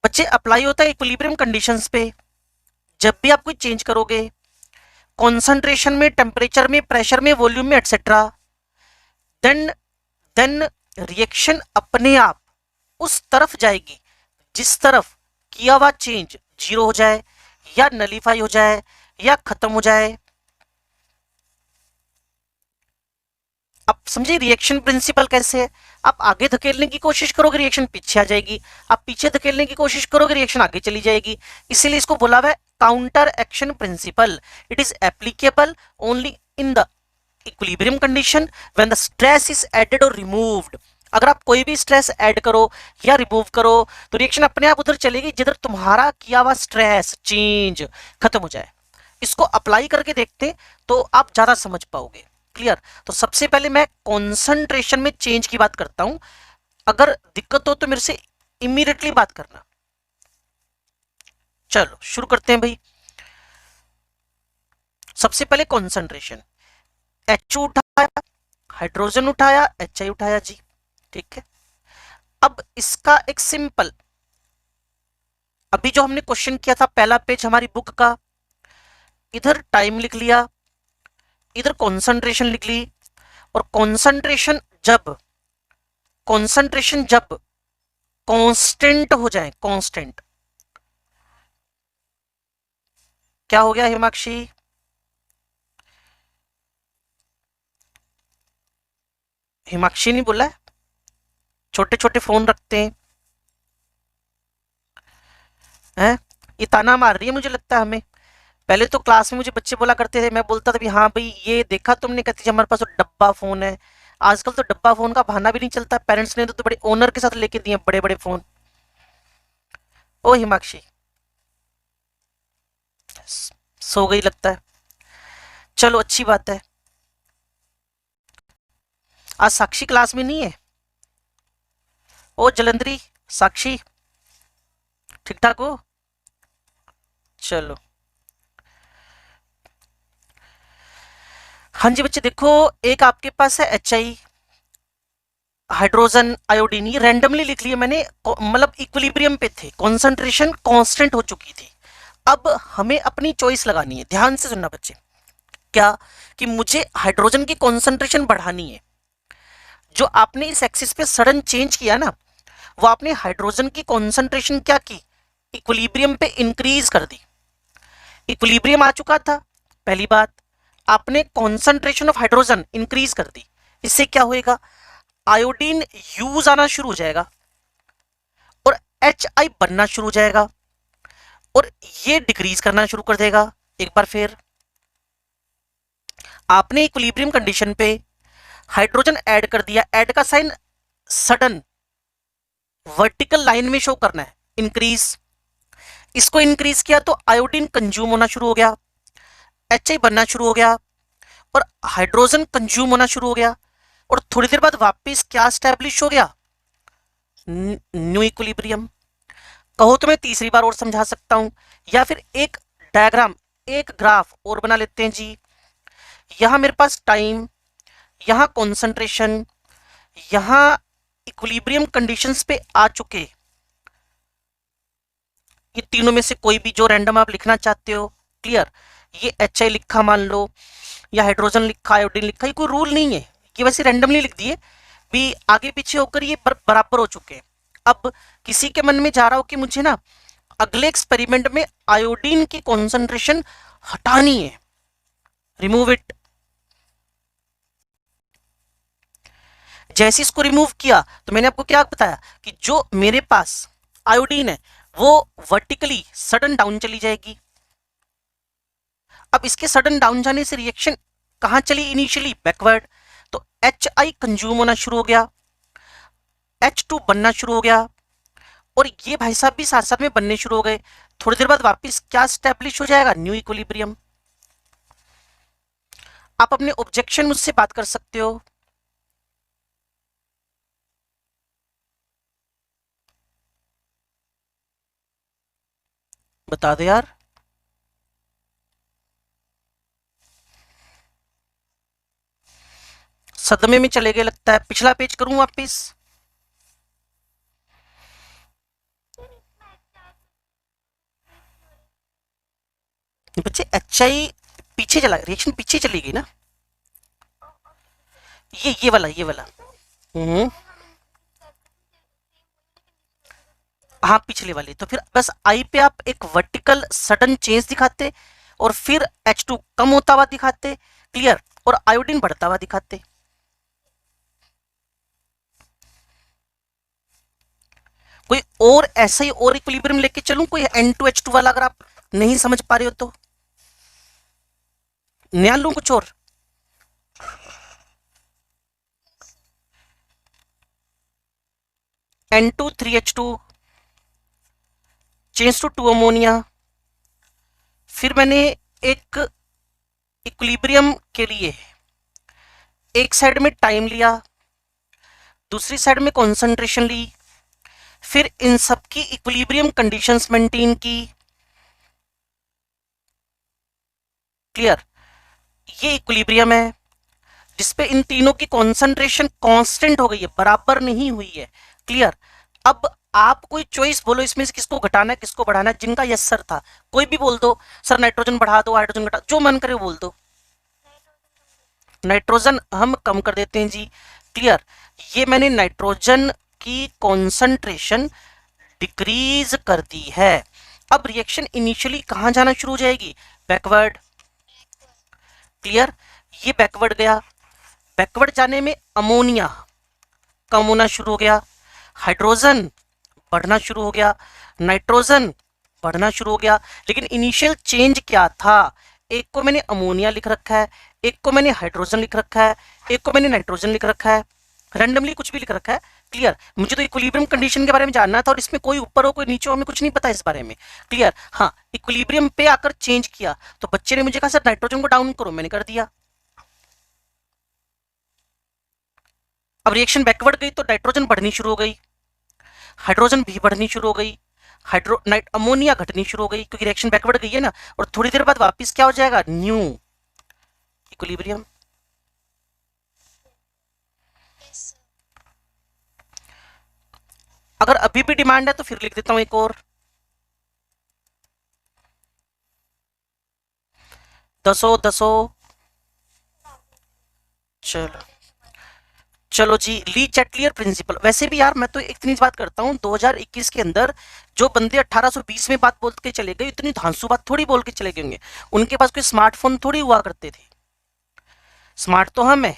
बच्चे अप्लाई होता है इक्विलिब्रियम कंडीशंस पे। जब भी आप कोई चेंज करोगे कॉन्सेंट्रेशन में, टेम्परेचर में, प्रेशर में, वॉल्यूम में एक्सेट्रा, देन रिएक्शन अपने आप उस तरफ जाएगी जिस तरफ किया हुआ चेंज जीरो हो जाए, या नलीफाई हो जाए, या खत्म हो जाए। अब समझिए रिएक्शन प्रिंसिपल कैसे है। आप आगे धकेलने की कोशिश करोगे, रिएक्शन पीछे आ जाएगी। आप पीछे धकेलने की कोशिश करोगे, रिएक्शन आगे चली जाएगी। इसीलिए इसको बोला हुआ है counter action principle. It is applicable only in the equilibrium condition when the stress is added और रिमूव्ड। अगर आप कोई भी स्ट्रेस ऐड करो या रिमूव करो तो रिएक्शन अपने आप उधर चलेगी जिधर तुम्हारा किया हुआ स्ट्रेस चेंज खत्म हो जाए। इसको अप्लाई करके देखते तो आप ज्यादा समझ पाओगे। क्लियर। तो सबसे पहले मैं कॉन्सेंट्रेशन में चेंज की बात करता हूं, अगर दिक्कत हो तो मेरे से इमीडिएटली बात करना। चलो शुरू करते हैं भाई। सबसे पहले कॉन्सेंट्रेशन, H उठाया, हाइड्रोजन उठाया, HI उठाया जी, ठीक है। अब इसका एक सिंपल, अभी जो हमने क्वेश्चन किया था पहला पेज हमारी बुक का, इधर टाइम लिख लिया, इधर कॉन्सेंट्रेशन लिख ली, और कॉन्सेंट्रेशन जब कांस्टेंट हो जाए, कांस्टेंट, क्या हो गया हिमाक्षी? हिमाक्षी नहीं बोला है, छोटे छोटे फोन रखते हैं, ये ताना मार रही है मुझे लगता है हमें। पहले तो क्लास में मुझे बच्चे बोला करते थे, मैं बोलता था भी हाँ भाई ये देखा तुमने, कहती थी हमारे पास तो डब्बा फोन है। आजकल तो डब्बा फोन का बहाना भी नहीं चलता, पेरेंट्स ने तो बड़े ओनर के साथ लेके दिए बड़े बड़े फोन। ओ हिमाक्षी सो गई लगता है, चलो अच्छी बात है। आज साक्षी क्लास में नहीं है? ओ जलंधरी साक्षी ठीक ठाक हो? चलो हाँ जी बच्चे, देखो एक आपके पास है HI, हाइड्रोजन, आयोडीन, ये रैंडमली लिख लिया मैंने, मतलब इक्विलिब्रियम पे थे, कॉन्सेंट्रेशन कांस्टेंट हो चुकी थी। अब हमें अपनी चॉइस लगानी है, ध्यान से सुनना बच्चे। क्या कि मुझे हाइड्रोजन की कॉन्सेंट्रेशन बढ़ानी है। जो आपने इस एक्सिस पे सडन चेंज किया ना, वो आपने हाइड्रोजन की कॉन्सेंट्रेशन क्या की, इक्विलिब्रियम पे इंक्रीज कर दी। इक्विलिब्रियम आ चुका था, पहली बात। आपने कॉन्सेंट्रेशन ऑफ हाइड्रोजन इंक्रीज कर दी, इससे क्या होएगा, आयोडीन यूज आना शुरू हो जाएगा और HI बनना शुरू हो जाएगा और ये डिक्रीज करना शुरू कर देगा। एक बार फिर आपने इक्विलिब्रियम कंडीशन पे हाइड्रोजन ऐड कर दिया, ऐड का साइन सडन वर्टिकल लाइन में शो करना है, इंक्रीज। इसको इंक्रीज किया तो आयोडीन कंज्यूम होना शुरू हो गया, HI बनना शुरू हो गया और हाइड्रोजन कंज्यूम होना शुरू हो गया और थोड़ी देर बाद वापस क्या स्टैब्लिश हो गया, न्यू इक्विलिब्रियम। कहो तो मैं तीसरी बार और समझा सकता हूं, या फिर एक डायग्राम, एक ग्राफ और बना लेते हैं जी। यहां मेरे पास टाइम, यहां कॉन्सेंट्रेशन, यहां इक्विलिब्रियम कंडीशंस पे आ चुके। ये तीनों में से कोई भी जो रैंडम आप लिखना चाहते हो, क्लियर। ये HI लिखा मान लो, या हाइड्रोजन लिखा, आयोडीन लिखा, ये कोई रूल नहीं है, ये वैसे रैंडमली लिख दिए भी, आगे पीछे होकर ये बराबर हो चुके हैं। अब किसी के मन में जा रहा हो कि मुझे ना अगले एक्सपेरिमेंट में आयोडीन की कॉन्सेंट्रेशन हटानी है, रिमूव इट। जैसे इसको रिमूव किया तो मैंने आपको क्या बताया कि जो मेरे पास आयोडीन है वो वर्टिकली सडन डाउन चली जाएगी। अब इसके सडन डाउन जाने से रिएक्शन कहां चली, इनिशियली बैकवर्ड। तो HI कंज्यूम होना शुरू हो गया, H2 बनना शुरू हो गया और ये भाई साहब भी साथ साथ में बनने शुरू हो गए। थोड़ी देर बाद वापस क्या स्टैब्लिश हो जाएगा, न्यू इक्विलिब्रियम। आप अपने ऑब्जेक्शन मुझसे बात कर सकते हो। बता दो यार। सदमे में चले गए लगता है, पिछला पेज करूं वापिस। बच्चे HI पीछे चला, रिएक्शन पीछे चली गई ना, ये वाला। हम्म, हाँ पिछले वाले। तो फिर बस I पे आप एक वर्टिकल सडन चेंज दिखाते और फिर H2 कम होता हुआ दिखाते, क्लियर, और आयोडीन बढ़ता हुआ दिखाते। कोई और ऐसा ही और इक्विलिब्रियम लेके चलूं, कोई N2H2 वाला, अगर आप नहीं समझ पा रहे हो तो नया लूं कुछ और। N2 3H2 change to 2 ammonia. फिर मैंने एक इक्विलिब्रियम के लिए एक साइड में टाइम लिया, दूसरी साइड में कॉन्सेंट्रेशन ली, फिर इन सबकी इक्विलिब्रियम कंडीशंस मेंटेन की, क्लियर। ये इक्विलिब्रियम है जिसपे इन तीनों की कॉन्सेंट्रेशन कांस्टेंट हो गई है, बराबर नहीं हुई है, क्लियर। अब आप कोई चॉइस बोलो इसमें से किसको घटाना है किसको बढ़ाना है। जिनका यस सर था कोई भी बोल दो, सर नाइट्रोजन बढ़ा दो, हाइड्रोजन घटा, जो मन करे वो बोल दो। नाइट्रोजन हम कम कर देते हैं जी, क्लियर। ये मैंने नाइट्रोजन की कॉन्सेंट्रेशन डिक्रीज कर दी है। अब रिएक्शन इनिशियली कहां जाना शुरू हो जाएगी, बैकवर्ड, क्लियर। ये बैकवर्ड गया, बैकवर्ड जाने में अमोनिया कम होना शुरू हो गया, हाइड्रोजन बढ़ना शुरू हो गया, नाइट्रोजन बढ़ना शुरू हो गया। लेकिन इनिशियल चेंज क्या था, एक को मैंने अमोनिया लिख रखा है, एक को मैंने हाइड्रोजन लिख रखा है, एक को मैंने नाइट्रोजन लिख रखा है, रैंडमली कुछ भी लिख रखा है, क्लियर। मुझे तो इक्विलिब्रियम कंडीशन के बारे में जानना था और इसमें कोई ऊपर हो कोई नीचे हो, हमें कुछ नहीं पता इस बारे में, क्लियर। हाँ, इक्विलिब्रियम पे आकर चेंज किया तो बच्चे ने मुझे कहा सर नाइट्रोजन को डाउन करो, मैंने कर दिया। अब रिएक्शन बैकवर्ड गई तो नाइट्रोजन बढ़नी शुरू हो गई, हाइड्रोजन भी बढ़नी शुरू हो गई, अमोनिया घटनी शुरू हो गई क्योंकि रिएक्शन बैकवर्ड गई है ना। और थोड़ी देर बाद वापस क्या हो जाएगा, न्यू इक्विलिब्रियम। अगर अभी भी डिमांड है तो फिर लिख देता हूं एक और, दसो। चलो चलो जी, ली चैटलियर प्रिंसिपल। वैसे भी यार मैं तो इतनी बात करता हूँ, 2021 के अंदर जो बंदे 1820 में बात बोल के चले गए, इतनी धांसू बात थोड़ी बोल के चले गए होंगे। उनके पास कोई स्मार्टफोन थोड़ी हुआ करते थे। स्मार्ट तो हम है।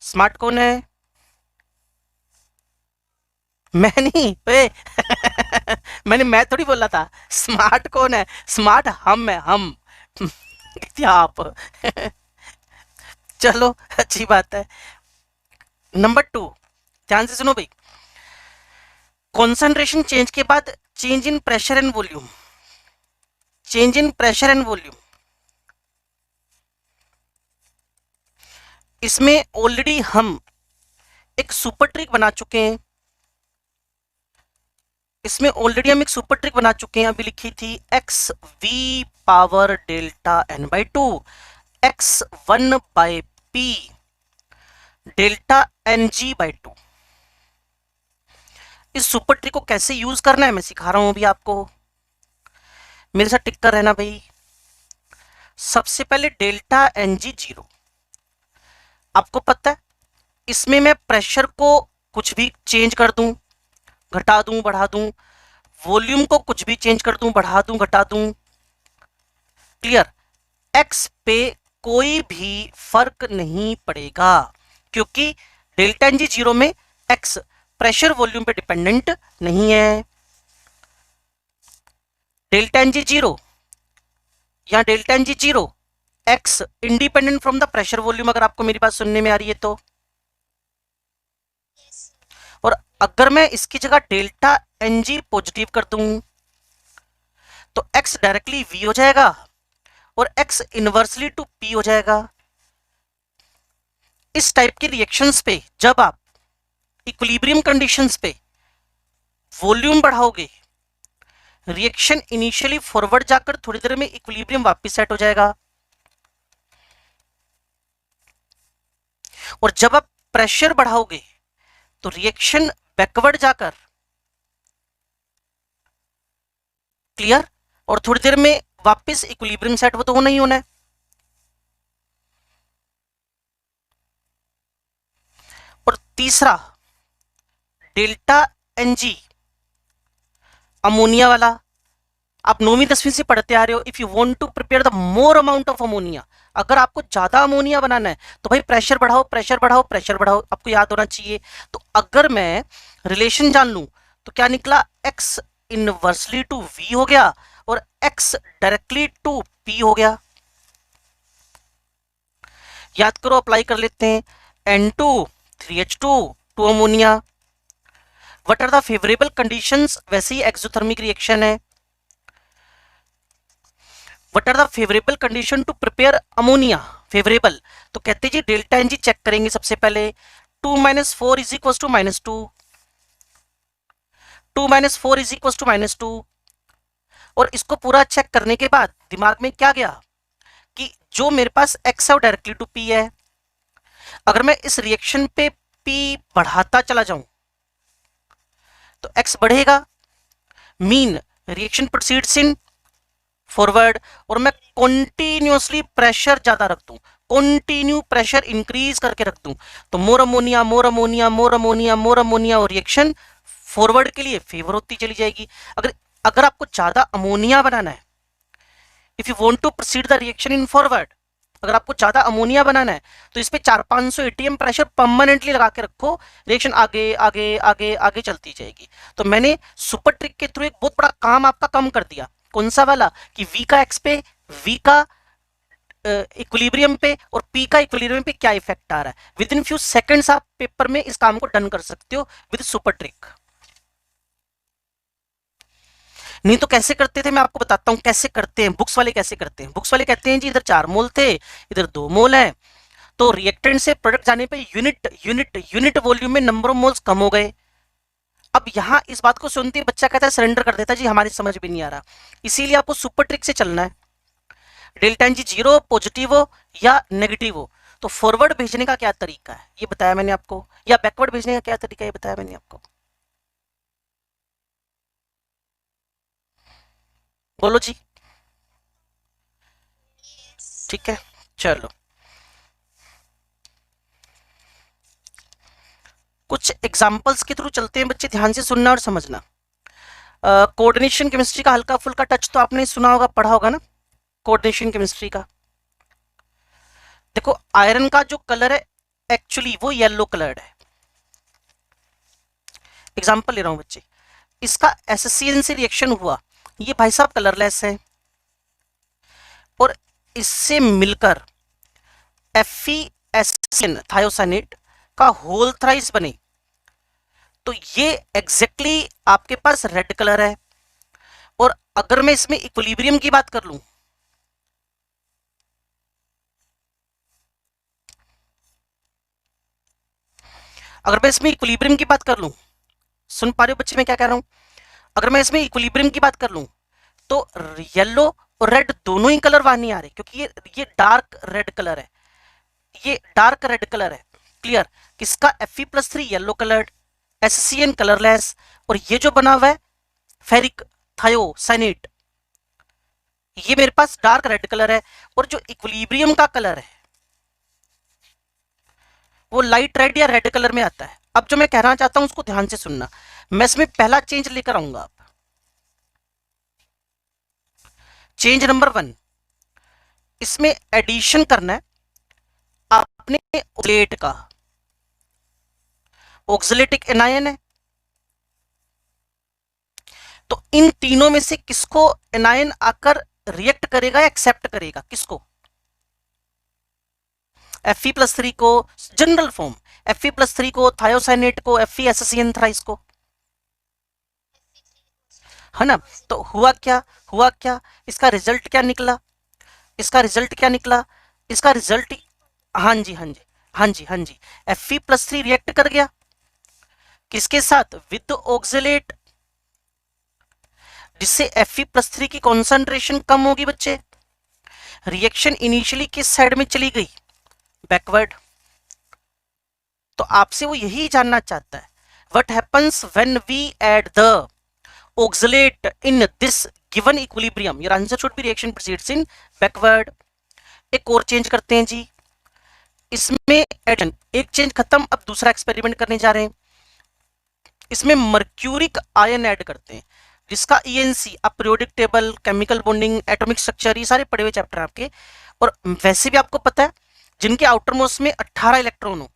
स्मार्ट कौन है? मैं नहीं पे मैं थोड़ी बोला था। स्मार्ट कौन है? स्मार्ट हम है, हम। क्या आप? चलो, अच्छी बात है। नंबर 2, ध्यान से सुनो भाई। कॉन्सेंट्रेशन चेंज के बाद change in pressure and volume. Change in pressure and volume, इसमें ऑलरेडी हम एक सुपर ट्रिक बना चुके हैं। इसमें ऑलरेडी हम एक सुपर ट्रिक बना चुके हैं, अभी लिखी थी x V power delta N by two x one by P delta N G by two. इस सुपर ट्रिक को कैसे यूज करना है मैं सिखा रहा हूं अभी आपको। मेरे साथ टिक कर रहना भाई। सबसे पहले डेल्टा एन जी जीरो। आपको पता है इसमें मैं प्रेशर को कुछ भी चेंज कर दूं, घटा दूं, बढ़ा दूं, वॉल्यूम को कुछ भी चेंज कर दूं, बढ़ा दूं, घटा दूं। क्लियर? एक्स पे कोई भी फर्क नहीं पड़ेगा, क्योंकि डेल्टा एन जी जीरो में एक्स प्रेशर वॉल्यूम पे डिपेंडेंट नहीं है। डेल्टा एन जी जीरो या delta N G zero x independent from the pressure volume, अगर आपको मेरी बात सुनने में आ रही है तो। और अगर मैं इसकी जगह डेल्टा एन जी पॉजिटिव कर दूं तो एक्स डायरेक्टली वी हो जाएगा और एक्स इनवर्सली टू पी हो जाएगा। इस टाइप के रिएक्शंस पे जब आप इक्विलिब्रियम कंडीशंस पे वॉल्यूम बढ़ाओगे, रिएक्शन इनिशियली फॉरवर्ड जाकर थोड़ी देर में इक्विलिब्रियम वापस सेट हो जाएगा। और जब आप प्रेशर बढ़ाओगे तो रिएक्शन बैकवर्ड जाकर, क्लियर, और थोड़ी देर में वापस इक्विलिब्रियम सेट वो तो होना ही होना है। और तीसरा डेल्टा एनजी अमोनिया वाला, आप 9वीं 10वीं से पढ़ते आ रहे हो। If you want to prepare the more amount of ammonia, अगर आपको ज्यादा अमोनिया बनाना है तो भाई प्रेशर बढ़ाओ, प्रेशर बढ़ाओ, प्रेशर बढ़ाओ, आपको याद होना चाहिए। तो अगर मैं रिलेशन जान लूं तो क्या निकला, एक्स इनवर्सली टू वी हो गया और एक्स डायरेक्टली टू पी हो गया। याद करो, अप्लाई कर लेते हैं। N2 3H2 to ammonia. What are the favourable conditions? वैसे ही एक्सोथर्मिक रिएक्शन है। What are the favourable condition to prepare ammonia? Favourable तो कहते जी डेल्टा एनजी चेक करेंगे सबसे पहले। 2 - 4 is equal to -2, 2 - 4 is equal to -2। और इसको पूरा चेक करने के बाद दिमाग में क्या गया कि जो मेरे पास एक्स है वो डायरेक्टली टू पी है। अगर मैं इस रिएक्शन पे पी बढ़ाता चला जाऊं तो एक्स बढ़ेगा, mean reaction proceeds in forward. और मैं कॉन्टिन्यूसली प्रेशर ज्यादा रख दूं, कॉन्टिन्यू प्रेशर इंक्रीज करके रख दूं, तो मोर अमोनिया, मोर अमोनिया, मोर अमोनिया, मोर अमोनिया, और रिएक्शन फॉरवर्ड के लिए फेवर होती चली जाएगी। अगर अगर आपको ज्यादा अमोनिया बनाना है, if you want to proceed the reaction in forward, अगर आपको ज्यादा अमोनिया बनाना है तो इस पे 400-500 एटीएम प्रेशर परमानेंटली लगा के रखो, रिएक्शन आगे आगे आगे आगे चलती जाएगी। तो मैंने सुपर ट्रिक के थ्रू एक बहुत बड़ा काम आपका कम कर दिया। कौन सा वाला? कि वी का एक्स पे, वी का इक्विलिब्रियम पे और पी का इक्विलिब्रियम पे क्या इफेक्ट आ रहा है। विद इन फ्यू सेकंड्स आप पेपर में इस काम को डन कर सकते हो विद सुपर ट्रिक। नहीं तो कैसे करते थे मैं आपको बताता हूं कैसे करते हैं। बुक्स वाले कैसे करते हैं? बुक्स वाले कहते हैं जी इधर 4 मोल थे, इधर 2 मोल है, तो रिएक्टेंट से प्रोडक्ट जाने पे यूनिट यूनिट यूनिट वॉल्यूम में नंबर ऑफ मोल्स कम हो गए। अब यहां इस बात को सुनते ही बच्चा कहता है सरेंडर कर देता है, जी हमारी समझ भी नहीं आ रहा। इसीलिए आपको सुपर ट्रिक से चलना है। Delta N G zero positive हो या नेगेटिव हो तो फॉरवर्ड भेजने का क्या तरीका है ये बताया मैंने आपको, या बैकवर्ड भेजने का क्या तरीका है ये बताया मैंने आपको। बोलो जी। ठीक है, चलो। कुछ एग्जाम्पल्स के थ्रू चलते हैं बच्चे, ध्यान से सुनना और समझना। कोऑर्डिनेशन केमिस्ट्री का हल्का फुल्का टच तो आपने सुना होगा, पढ़ा होगा ना, कोऑर्डिनेशन केमिस्ट्री का। देखो आयरन का जो कलर है एक्चुअली वो येलो कलर्ड है। एग्जाम्पल ले रहा हूं बच्चे, इसका एसएससीएन से रिएक्शन हुआ, ये भाई साहब कलरलेस है, और इससे मिलकर FeSN थायोसाइनेट का होल थ्राइस बने, तो ये एग्जैक्टली आपके पास रेड कलर है। और अगर मैं इसमें इक्विलिब्रियम की बात कर लूं, अगर मैं इसमें इक्विलिब्रियम की बात कर लूं, सुन पा रहे हो बच्चे मैं क्या कह रहा हूं? अगर मैं इसमें इक्विलिब्रियम की बात कर लूं तो येलो और रेड दोनों ही कलर वहां नहीं आ रहे, क्योंकि ये डार्क रेड कलर है, ये डार्क रेड कलर है। क्लियर? किसका? Fe+3 yellow coloured, SCN colourless, और ये जो बना हुआ है फेरिक थायोसाइनेट, ये मेरे पास डार्क रेड कलर है, और जो इक्विलिब्रियम का कलर है वो लाइट रेड या रेड कलर में आता है। अब जो मैं कहना चाहता हूं उसको ध्यान से सुनना, मैं इसमें पहला चेंज लेकर आऊंगा। आप चेंज नंबर 1, इसमें एडिशन करना है आपने ऑक्सलेट का, ऑक्सलेटिक एनायन है, तो इन तीनों में से किसको एनायन आकर रिएक्ट करेगा या एक्सेप्ट करेगा? किसको? Fe+3 को, जनरल फॉर्म Fe+3 को, थायोसाइनेट को, FeSCN थ्राइस को, है ना? तो हुआ क्या? हुआ क्या? इसका रिजल्ट क्या निकला? इसका रिजल्ट क्या निकला? इसका रिजल्ट, हाँ जी हाँ जी हाँ जी हाँ जी, Fe+3 रिएक्ट कर गया किसके साथ? विद ऑक्सलेट, जिससे Fe+3 की कॉन्सेंट्रेशन कम होगी बच्चे। रिएक्शन इनिशियली किस साइड में चली गई? बैकवर्ड। तो आपसे वो यही जानना चाहता है, what happens when we add the oxalate in this given equilibrium, your answer should be reaction proceeds in backward. एक और चेंज करते हैं जी, इसमें एडिशन, एक चेंज खत्म, अब दूसरा एक्सपेरिमेंट करने जा रहे हैं। इसमें मर्क्यूरिक आयन ऐड करते हैं, जिसका ENC, आप periodic table, chemical bonding, atomic structure, ये सारे पढ़े हुए चैप्टर आपके। और वैसे भी आपको पता है जिनके आउटर मोस्ट में 18 इलेक्ट्रॉन हो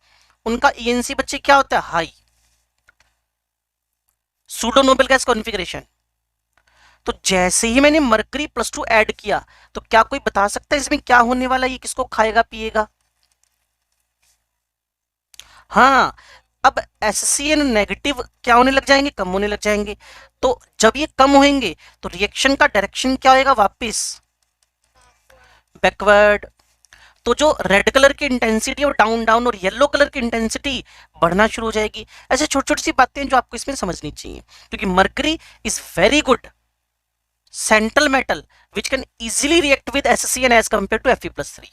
उनका ENC बच्चे क्या होता है? High, pseudo noble gas configuration. तो जैसे ही मैंने मरकरी +2 ऐड किया, तो क्या कोई बता सकता है इसमें क्या होने वाला है? ये किसको खाएगा पिएगा? हाँ, अब SCN नेगेटिव क्या होने लग जाएंगे? कम होने लग जाएंगे। तो जब ये कम होंगे तो रिएक्शन का डायरेक्शन क्या होगा? वापस बैकवर्ड। तो जो रेड कलर की इंटेंसिटी और डाउन डाउन, और येलो कलर की इंटेंसिटी बढ़ना शुरू हो जाएगी। ऐसे छोटी छोटी सी बातें जो आपको इसमें समझनी चाहिए, क्योंकि mercury is very good central metal which can easily react with SCN as compare to Fe+3।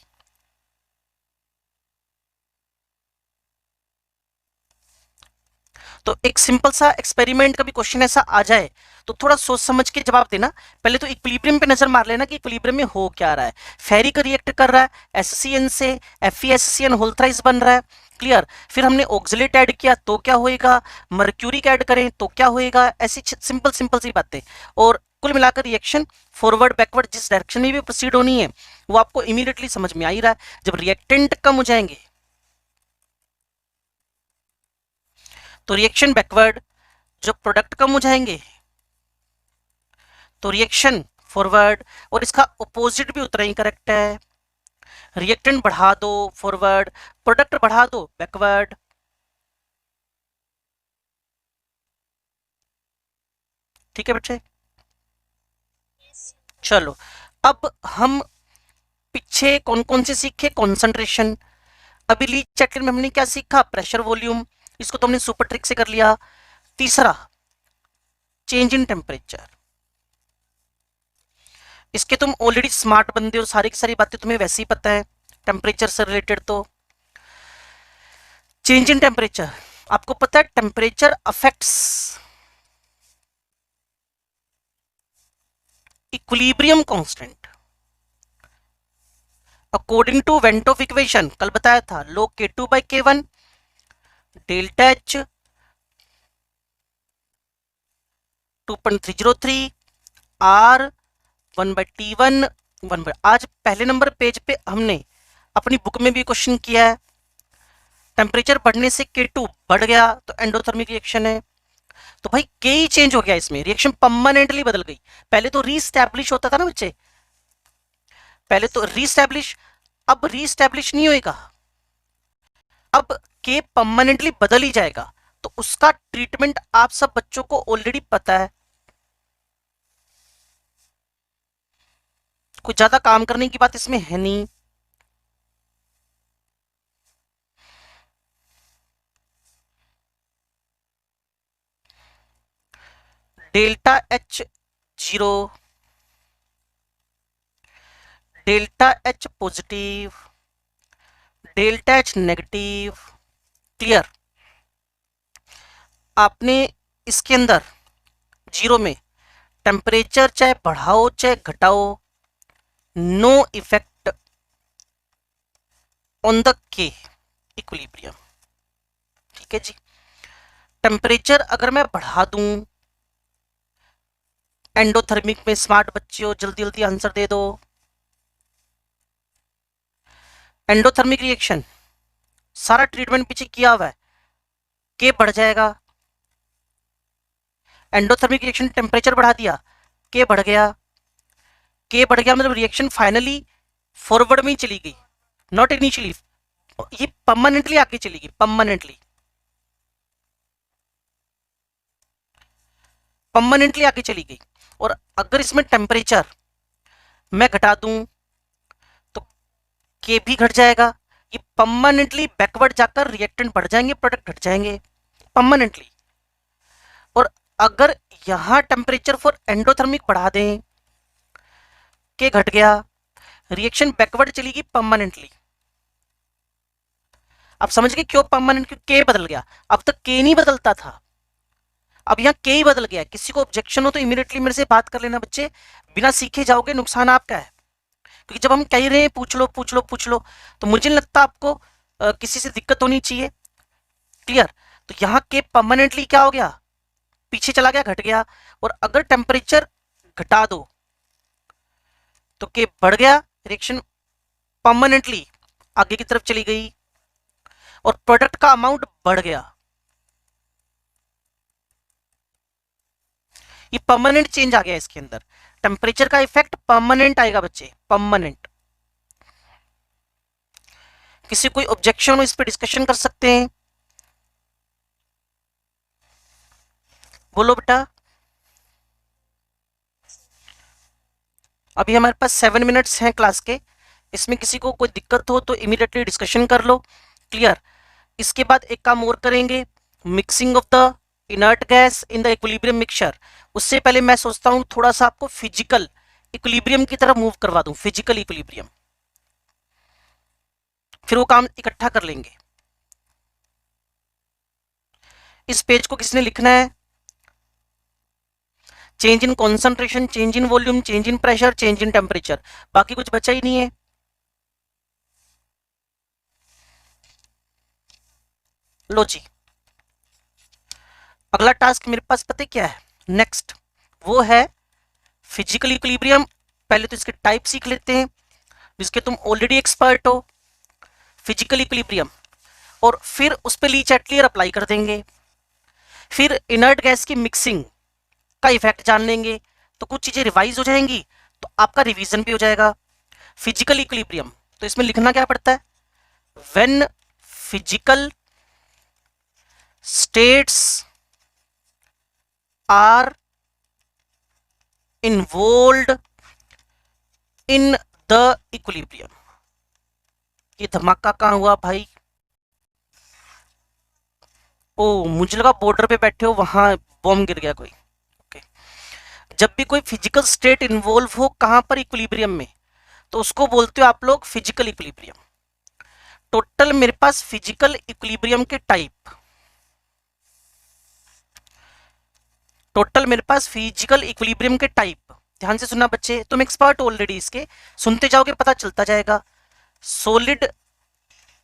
तो एक सिंपल सा एक्सपेरिमेंट का भी क्वेश्चन ऐसा आ जाए तो थोड़ा सोच समझ के जवाब देना। पहले तो इक्विलिब्रियम पे नजर मार लेना कि इक्विलिब्रियम में हो क्या रहा है। फेरिक रिएक्ट कर रहा है SCN से, FeSCN होल थ्राइस बन रहा है। क्लियर? फिर हमने ऑक्सलेट ऐड किया तो क्या होएगा? मर्क्यूरिक ऐड करें तो क्या होएगा? ऐसी सिंपल सिंपल सी बातें। और कुल मिलाकर रिएक्शन फॉरवर्ड बैकवर्ड जिस डायरेक्शन में भी प्रोसीड होनी है वो आपको इमीडिएटली समझ में आ ही रहा है। जब रिएक्टेंट कम हो जाएंगे तो रिएक्शन बैकवर्ड, जब प्रोडक्ट कम हो जाएंगे तो रिएक्शन फॉरवर्ड, और इसका ऑपोजिट भी उतना ही करेक्ट है। रिएक्टेंट बढ़ा दो फॉरवर्ड, प्रोडक्ट बढ़ा दो बैकवर्ड। ठीक है बच्चे? चलो अब हम पीछे कौन कौन से सीखे? कॉन्सेंट्रेशन। अभी लीच चैप्टर में हमने क्या सीखा? प्रेशर वॉल्यूम, इसको तो हमने सुपर ट्रिक से कर लिया। तीसरा चेंज इन टेम्परेचर, इसके तुम ऑलरेडी स्मार्ट बंदे हो, सारी की सारी बातें तुम्हें वैसे ही पता है टेम्परेचर से रिलेटेड। तो चेंज इन टेम्परेचर, आपको पता है temperature affects equilibrium constant according to Van't Hoff equation, कल बताया था, log K2 by K1 delta H 2.303 R 1/T1 आज पहले नंबर पेज पे हमने अपनी बुक में भी क्वेश्चन किया है। टेम्परेचर बढ़ने से K2 बढ़ गया तो एंडोथर्मिक रिएक्शन है। तो भाई K ही चेंज हो गया, इसमें रिएक्शन परमानेंटली बदल गई। पहले तो रीस्टैब्लिश होता था ना बच्चे, पहले तो रीस्टैब्लिश, अब रीस्टैब्लिश नहीं होएगा, अब K परमानेंटली बदल ही जाएगा। तो उसका ट्रीटमेंट आप सब बच्चों को ऑलरेडी पता है, कोई ज्यादा काम करने की बात इसमें है नहीं। Delta H 0, delta H positive, delta H negative. Clear? आपने इसके अंदर जीरो में टेम्परेचर चाहे बढ़ाओ चाहे घटाओ, no effect on the K equilibrium. ठीक है जी। टेम्परेचर अगर मैं बढ़ा दूं, एंडोथर्मिक में स्मार्ट बच्चे हो, जल्दी जल्दी आंसर दे दो। एंडोथर्मिक रिएक्शन सारा ट्रीटमेंट पीछे किया हुआ है, K बढ़ जाएगा। एंडोथर्मिक रिएक्शन टेम्परेचर बढ़ा दिया, K बढ़ गया। K बढ़ गया मतलब रिएक्शन फाइनली फॉरवर्ड में ही चली गई, नॉट इनिशियली, ये परमानेंटली आके चली गई, परमानेंटली आके चली गई। और अगर इसमें टेम्परेचर मैं घटा दूं तो K भी घट जाएगा, ये परमानेंटली बैकवर्ड जाकर रिएक्टेंट बढ़ जाएंगे, प्रोडक्ट घट जाएंगे परमानेंटली। और अगर यहां टेम्परेचर फॉर एंडोथर्मिक बढ़ा दें, K घट गया, रिएक्शन बैकवर्ड चलेगी परमानेंटली। आप समझ गए क्यों परमानेंट? क्यों K बदल गया, अब तक K नहीं बदलता था, अब यहाँ K ही बदल गया। किसी को ऑब्जेक्शन हो तो इमीडिएटली मेरे से बात कर लेना बच्चे, बिना सीखे जाओगे, नुकसान आपका है। क्योंकि जब हम कह रहे हैं पूछ लो पूछ लो पूछ लो, तो मुझे नहीं लगता आपको किसी से दिक्कत होनी चाहिए। क्लियर? तो यहाँ K परमानेंटली क्या हो गया, पीछे चला गया, घट गया। और अगर टेम्परेचर घटा दो तो K बढ़ गया, रिएक्शन परमानेंटली आगे की तरफ चली गई और प्रोडक्ट का अमाउंट बढ़ गया। ये परमानेंट चेंज आ गया इसके अंदर, टेम्परेचर का इफेक्ट परमानेंट आएगा बच्चे, परमानेंट। किसी कोई ऑब्जेक्शन हो इस पे डिस्कशन कर सकते हैं, बोलो बेटा। अभी हमारे पास 7 मिनट्स हैं क्लास के, इसमें किसी को कोई दिक्कत हो तो इमीडिएटली डिस्कशन कर लो। क्लियर? इसके बाद एक काम और करेंगे, mixing of the inert gas in the equilibrium mixture. उससे पहले मैं सोचता हूं थोड़ा सा आपको फिजिकल इक्विलिब्रियम की तरफ मूव करवा दूं, फिजिकल इक्विलिब्रियम, फिर वो काम इकट्ठा कर लेंगे। इस पेज को किसने लिखना है? Change in concentration, change in volume, change in pressure, change in temperature, बाकी कुछ बचा ही नहीं है। लो जी, अगला टास्क मेरे पास पता क्या है, नेक्स्ट वो है फिजिकल इक्विलिब्रियम। पहले तो इसके टाइप सीख लेते हैं जिसके तुम ऑलरेडी एक्सपर्ट हो, फिजिकल इक्विलिब्रियम, और फिर उस पर ली चैटलियर अप्लाई कर देंगे। फिर इनर्ट गैस की मिक्सिंग का इफेक्ट जान लेंगे, तो कुछ चीजें रिवाइज हो जाएंगी, तो आपका रिवीजन भी हो जाएगा। फिजिकल इक्विलिब्रियम तो इसमें लिखना क्या पड़ता है, when physical states are involved in the equilibrium. ये धमाका कहां हुआ भाई? ओ, मुझे लगा बॉर्डर पे बैठे हो वहां बॉम्ब गिर गया कोई। ओके, जब भी कोई फिजिकल स्टेट इन्वॉल्व हो कहां पर, इक्विलिब्रियम में, तो उसको बोलते हो आप लोग फिजिकल इक्विलिब्रियम। टोटल मेरे पास फिजिकल इक्विलिब्रियम के टाइप, टोटल मेरे पास फिजिकल इक्विलिब्रियम के टाइप, ध्यान से सुनना बच्चे, तुम एक्सपर्ट ऑलरेडी, इसके सुनते जाओगे पता चलता जाएगा। Solid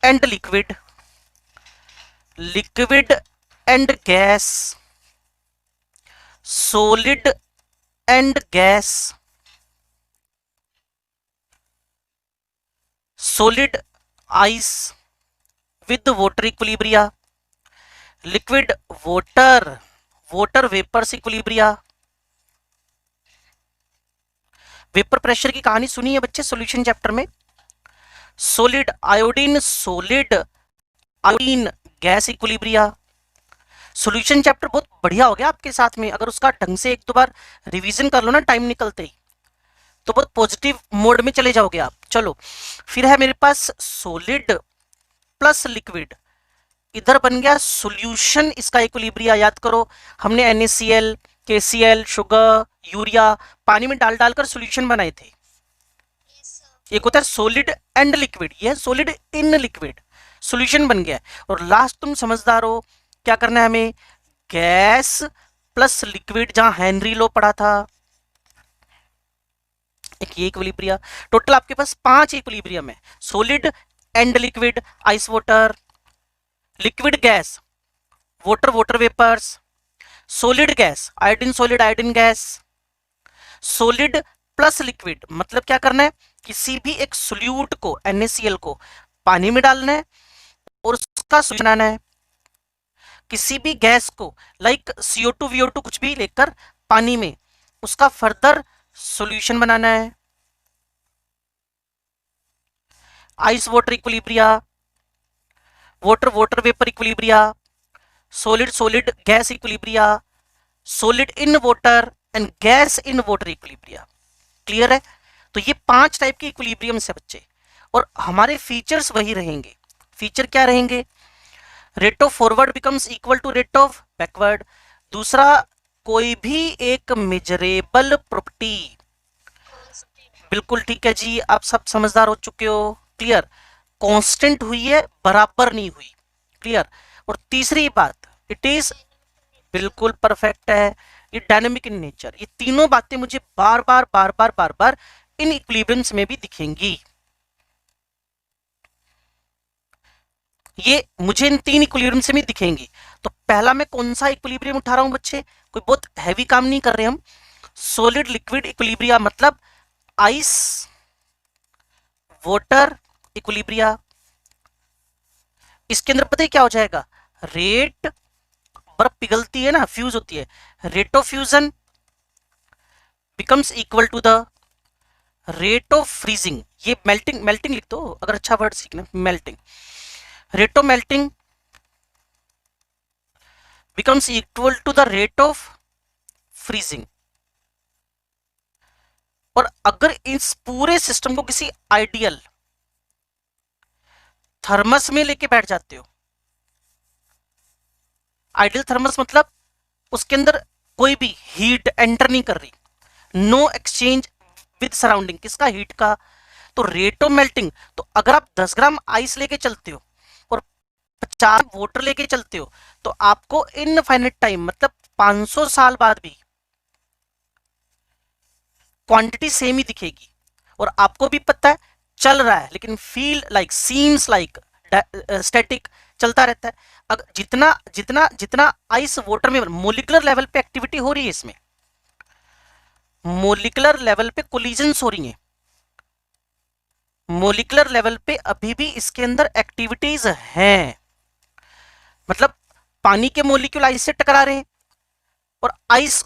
and liquid, liquid and gas, solid and gas, solid ice with water equilibria, liquid water, water vapours equilibria. Vapour pressure की कहानी सुनी है बच्चे सॉल्यूशन चैप्टर में। Solid iodine, solid iodine gas equilibria. Solution chapter बहुत बढ़िया हो गया आपके साथ में, अगर उसका ढंग से एक दो बार रिवीजन कर लो ना टाइम निकलते ही, तो बहुत पॉजिटिव मोड में चले जाओगे आप। चलो फिर है मेरे पास सॉलिड प्लस लिक्विड, इधर बन गया सॉल्यूशन, इसका इक्विलिब्रिया याद करो, हमने NaCl, KCl, शुगर, यूरिया पानी में डाल डालकर सॉल्यूशन बनाए थे। एक होता है सॉलिड एंड लिक्विड, यह सॉलिड इन लिक्विड, सॉल्यूशन बन गया। और लास्ट तुम समझदार हो, क्या करना है हमें, गैस प्लस लिक्विड, जहां हेनरी लॉ पढ़ा था, एक ये इक्विलिब्रिया। टोटल आपके पास 5 इक्विलिब्रियम है, solid and liquid ice water, liquid gas water water vapours, solid gas iodine solid iodine gas, solid plus liquid मतलब क्या करना है, किसी भी एक सोल्यूट को NaCl को पानी में डालना है और उसका सॉल्यूशन बनाना है। किसी भी गैस को लाइक CO2 VO2 कुछ भी लेकर पानी में उसका फर्दर सॉल्यूशन बनाना है। Ice water equilibria, water water vapour equilibria, solid solid gas equilibria, solid in water and gas in water equilibria. Clear है? तो ये 5 टाइप के इक्विलिब्रियम्स है बच्चे, और हमारे फीचर्स वही रहेंगे। फीचर क्या रहेंगे, rate of forward becomes equal to rate of backward. दूसरा, कोई भी एक मेजरेबल प्रॉपर्टी, बिल्कुल ठीक है जी, आप सब समझदार हो चुके हो। क्लियर? कांस्टेंट हुई है, बराबर नहीं हुई। क्लियर? और तीसरी बात, इट इज, बिल्कुल परफेक्ट है, ये डायनेमिक इन नेचर। ये तीनों बातें मुझे बार बार बार बार बार बार इन इक्विलिब्रियम्स में भी दिखेंगी। ये मुझे इन 3 इक्विलिब्रियम से भी दिखेंगी। तो पहला मैं कौन सा इक्विलिब्रियम उठा रहा हूं बच्चे, कोई बहुत हैवी काम नहीं कर रहे हम। सॉलिड लिक्विड इक्विलिब्रिया मतलब आइस वाटर इक्विलिब्रिया। इसके अंदर पता है क्या हो जाएगा, रेट, बर्फ पिघलती है ना, फ्यूज होती है, rate of fusion becomes equal to the rate of freezing. ये मेल्टिंग, मेल्टिंग लिख दो अगर अच्छा वर्ड सीखना, melting, rate of melting becomes equal to the rate of freezing. और अगर इस पूरे सिस्टम को किसी आइडियल थर्मस में लेके बैठ जाते हो, आइडियल थर्मस मतलब उसके अंदर कोई भी हीट एंटर नहीं कर रही, नो एक्सचेंज विद सराउंडिंग, किसका, हीट का, तो रेट ऑफ मेल्टिंग, तो अगर आप 10 ग्राम आइस लेके चलते हो और 50 वाटर लेके चलते हो, तो आपको इनफाइनाइट टाइम मतलब 500 साल बाद भी क्वांटिटी सेम ही दिखेगी। और आपको भी पता है चल रहा है, लेकिन feel like, seems like static, चलता रहता है। अगर जितना जितना जितना आइस वाटर में मोलिकुलर लेवल पे एक्टिविटी हो रही है, इसमें मोलिकुलर लेवल पे कोलिजन्स हो रही हैं, मोलिकुलर लेवल पे अभी भी इसके अंदर एक्टिविटीज हैं। मतलब पानी के मोलिक्यूल आइस से टकरा रहे हैं और आइस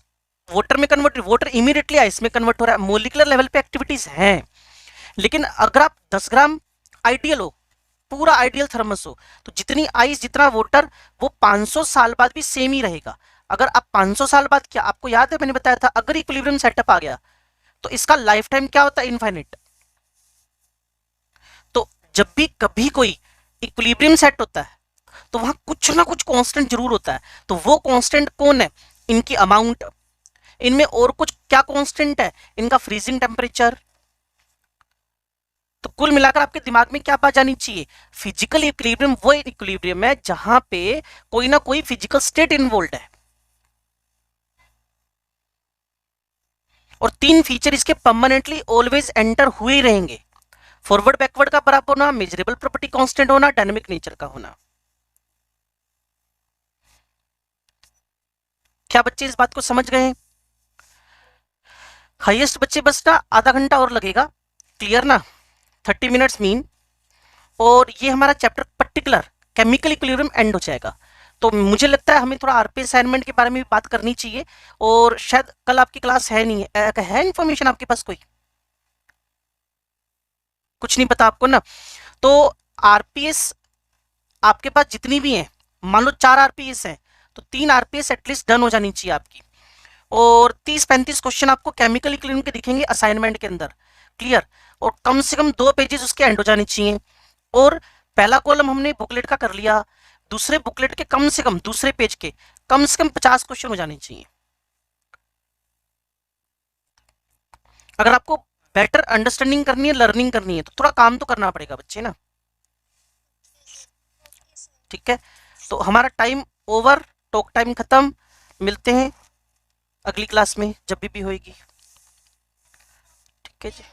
वाटर में कन्वर्ट, वाटर इमीडिएटली आइस में कन्वर्ट हो रहा है, मोलिकुलर लेवल पे एक्टिविटीज हैं। लेकिन अगर आप 10 ग्राम आइडियल हो, पूरा आइडियल थर्मस हो, तो जितनी आइस जितना वाटर वो 500 साल बाद भी सेम ही रहेगा। अगर आप 500 साल बाद, क्या आपको याद है मैंने बताया था, अगर इक्विलिब्रियम सेटअप आ गया तो इसका लाइफ टाइम क्या होता है, इनफाइनाइट। तो जब भी कभी कोई इक्विलिब्रियम सेट होता है तो वहां कुछ ना कुछ कांस्टेंट जरूर होता है। तो वो कांस्टेंट कौन है, इनकी अमाउंट, इनमें और कुछ क्या कांस्टेंट है, इनका फ्रीजिंग टेम्परेचर। तो कुल मिलाकर आपके दिमाग में क्या बात जानी चाहिए, फिजिकल इक्विलिब्रियम वो इक्विलिब्रियम है जहां पे कोई ना कोई फिजिकल स्टेट इन्वॉल्व है। और 3 फीचर इसके परमानेंटली ऑलवेज एंटर हुए ही रहेंगे, फॉरवर्ड बैकवर्ड का बराबर होना, मेजरेबल प्रॉपर्टी कांस्टेंट होना, डायनेमिक नेचर का होना। क्या बच्चे इस बात को समझ गए हैं? हाईएस्ट बच्चे बस ना आधा घंटा और लगेगा, क्लियर ना, 30 मिनट्स मीन, और ये हमारा chapter particular chemical equilibrium and हो जाएगा। तो मुझे लगता है हमें थोड़ा आरपी असाइनमेंट के बारे में भी बात करनी चाहिए, और शायद कल आपकी क्लास है नहीं है इंफॉर्मेशन आपके पास कोई? कुछ नहीं पता आपको ना? तो आरपीएस आपके पास जितनी भी हैं, मान लो 4 आरपीएस हैं, तो 3 आरपीएस एटलीस्ट डन हो जानी चाहिए आपकी, और 30-35 क्वेश्चन आपको केमिकल इक्विलिब्रियम के दिखेंगे असाइनमेंट के अंदर, क्लियर, और कम से कम 2 पेजेस उसके एंड हो जाने चाहिए। और पहला कॉलम हमने बुकलेट का कर लिया, दूसरे बुकलेट के कम से कम दूसरे पेज के कम से कम 50 क्वेश्चन हो जाने चाहिए। अगर आपको बेटर अंडरस्टैंडिंग करनी है, लर्निंग करनी है, तो थोड़ा काम तो करना पड़ेगा बच्चे ना, ठीक है? तो हमारा टाइम ओवर, टॉक टाइम खत्म, मिलते हैं अगली क्लास में जब भी होएगी, ठीक है जी।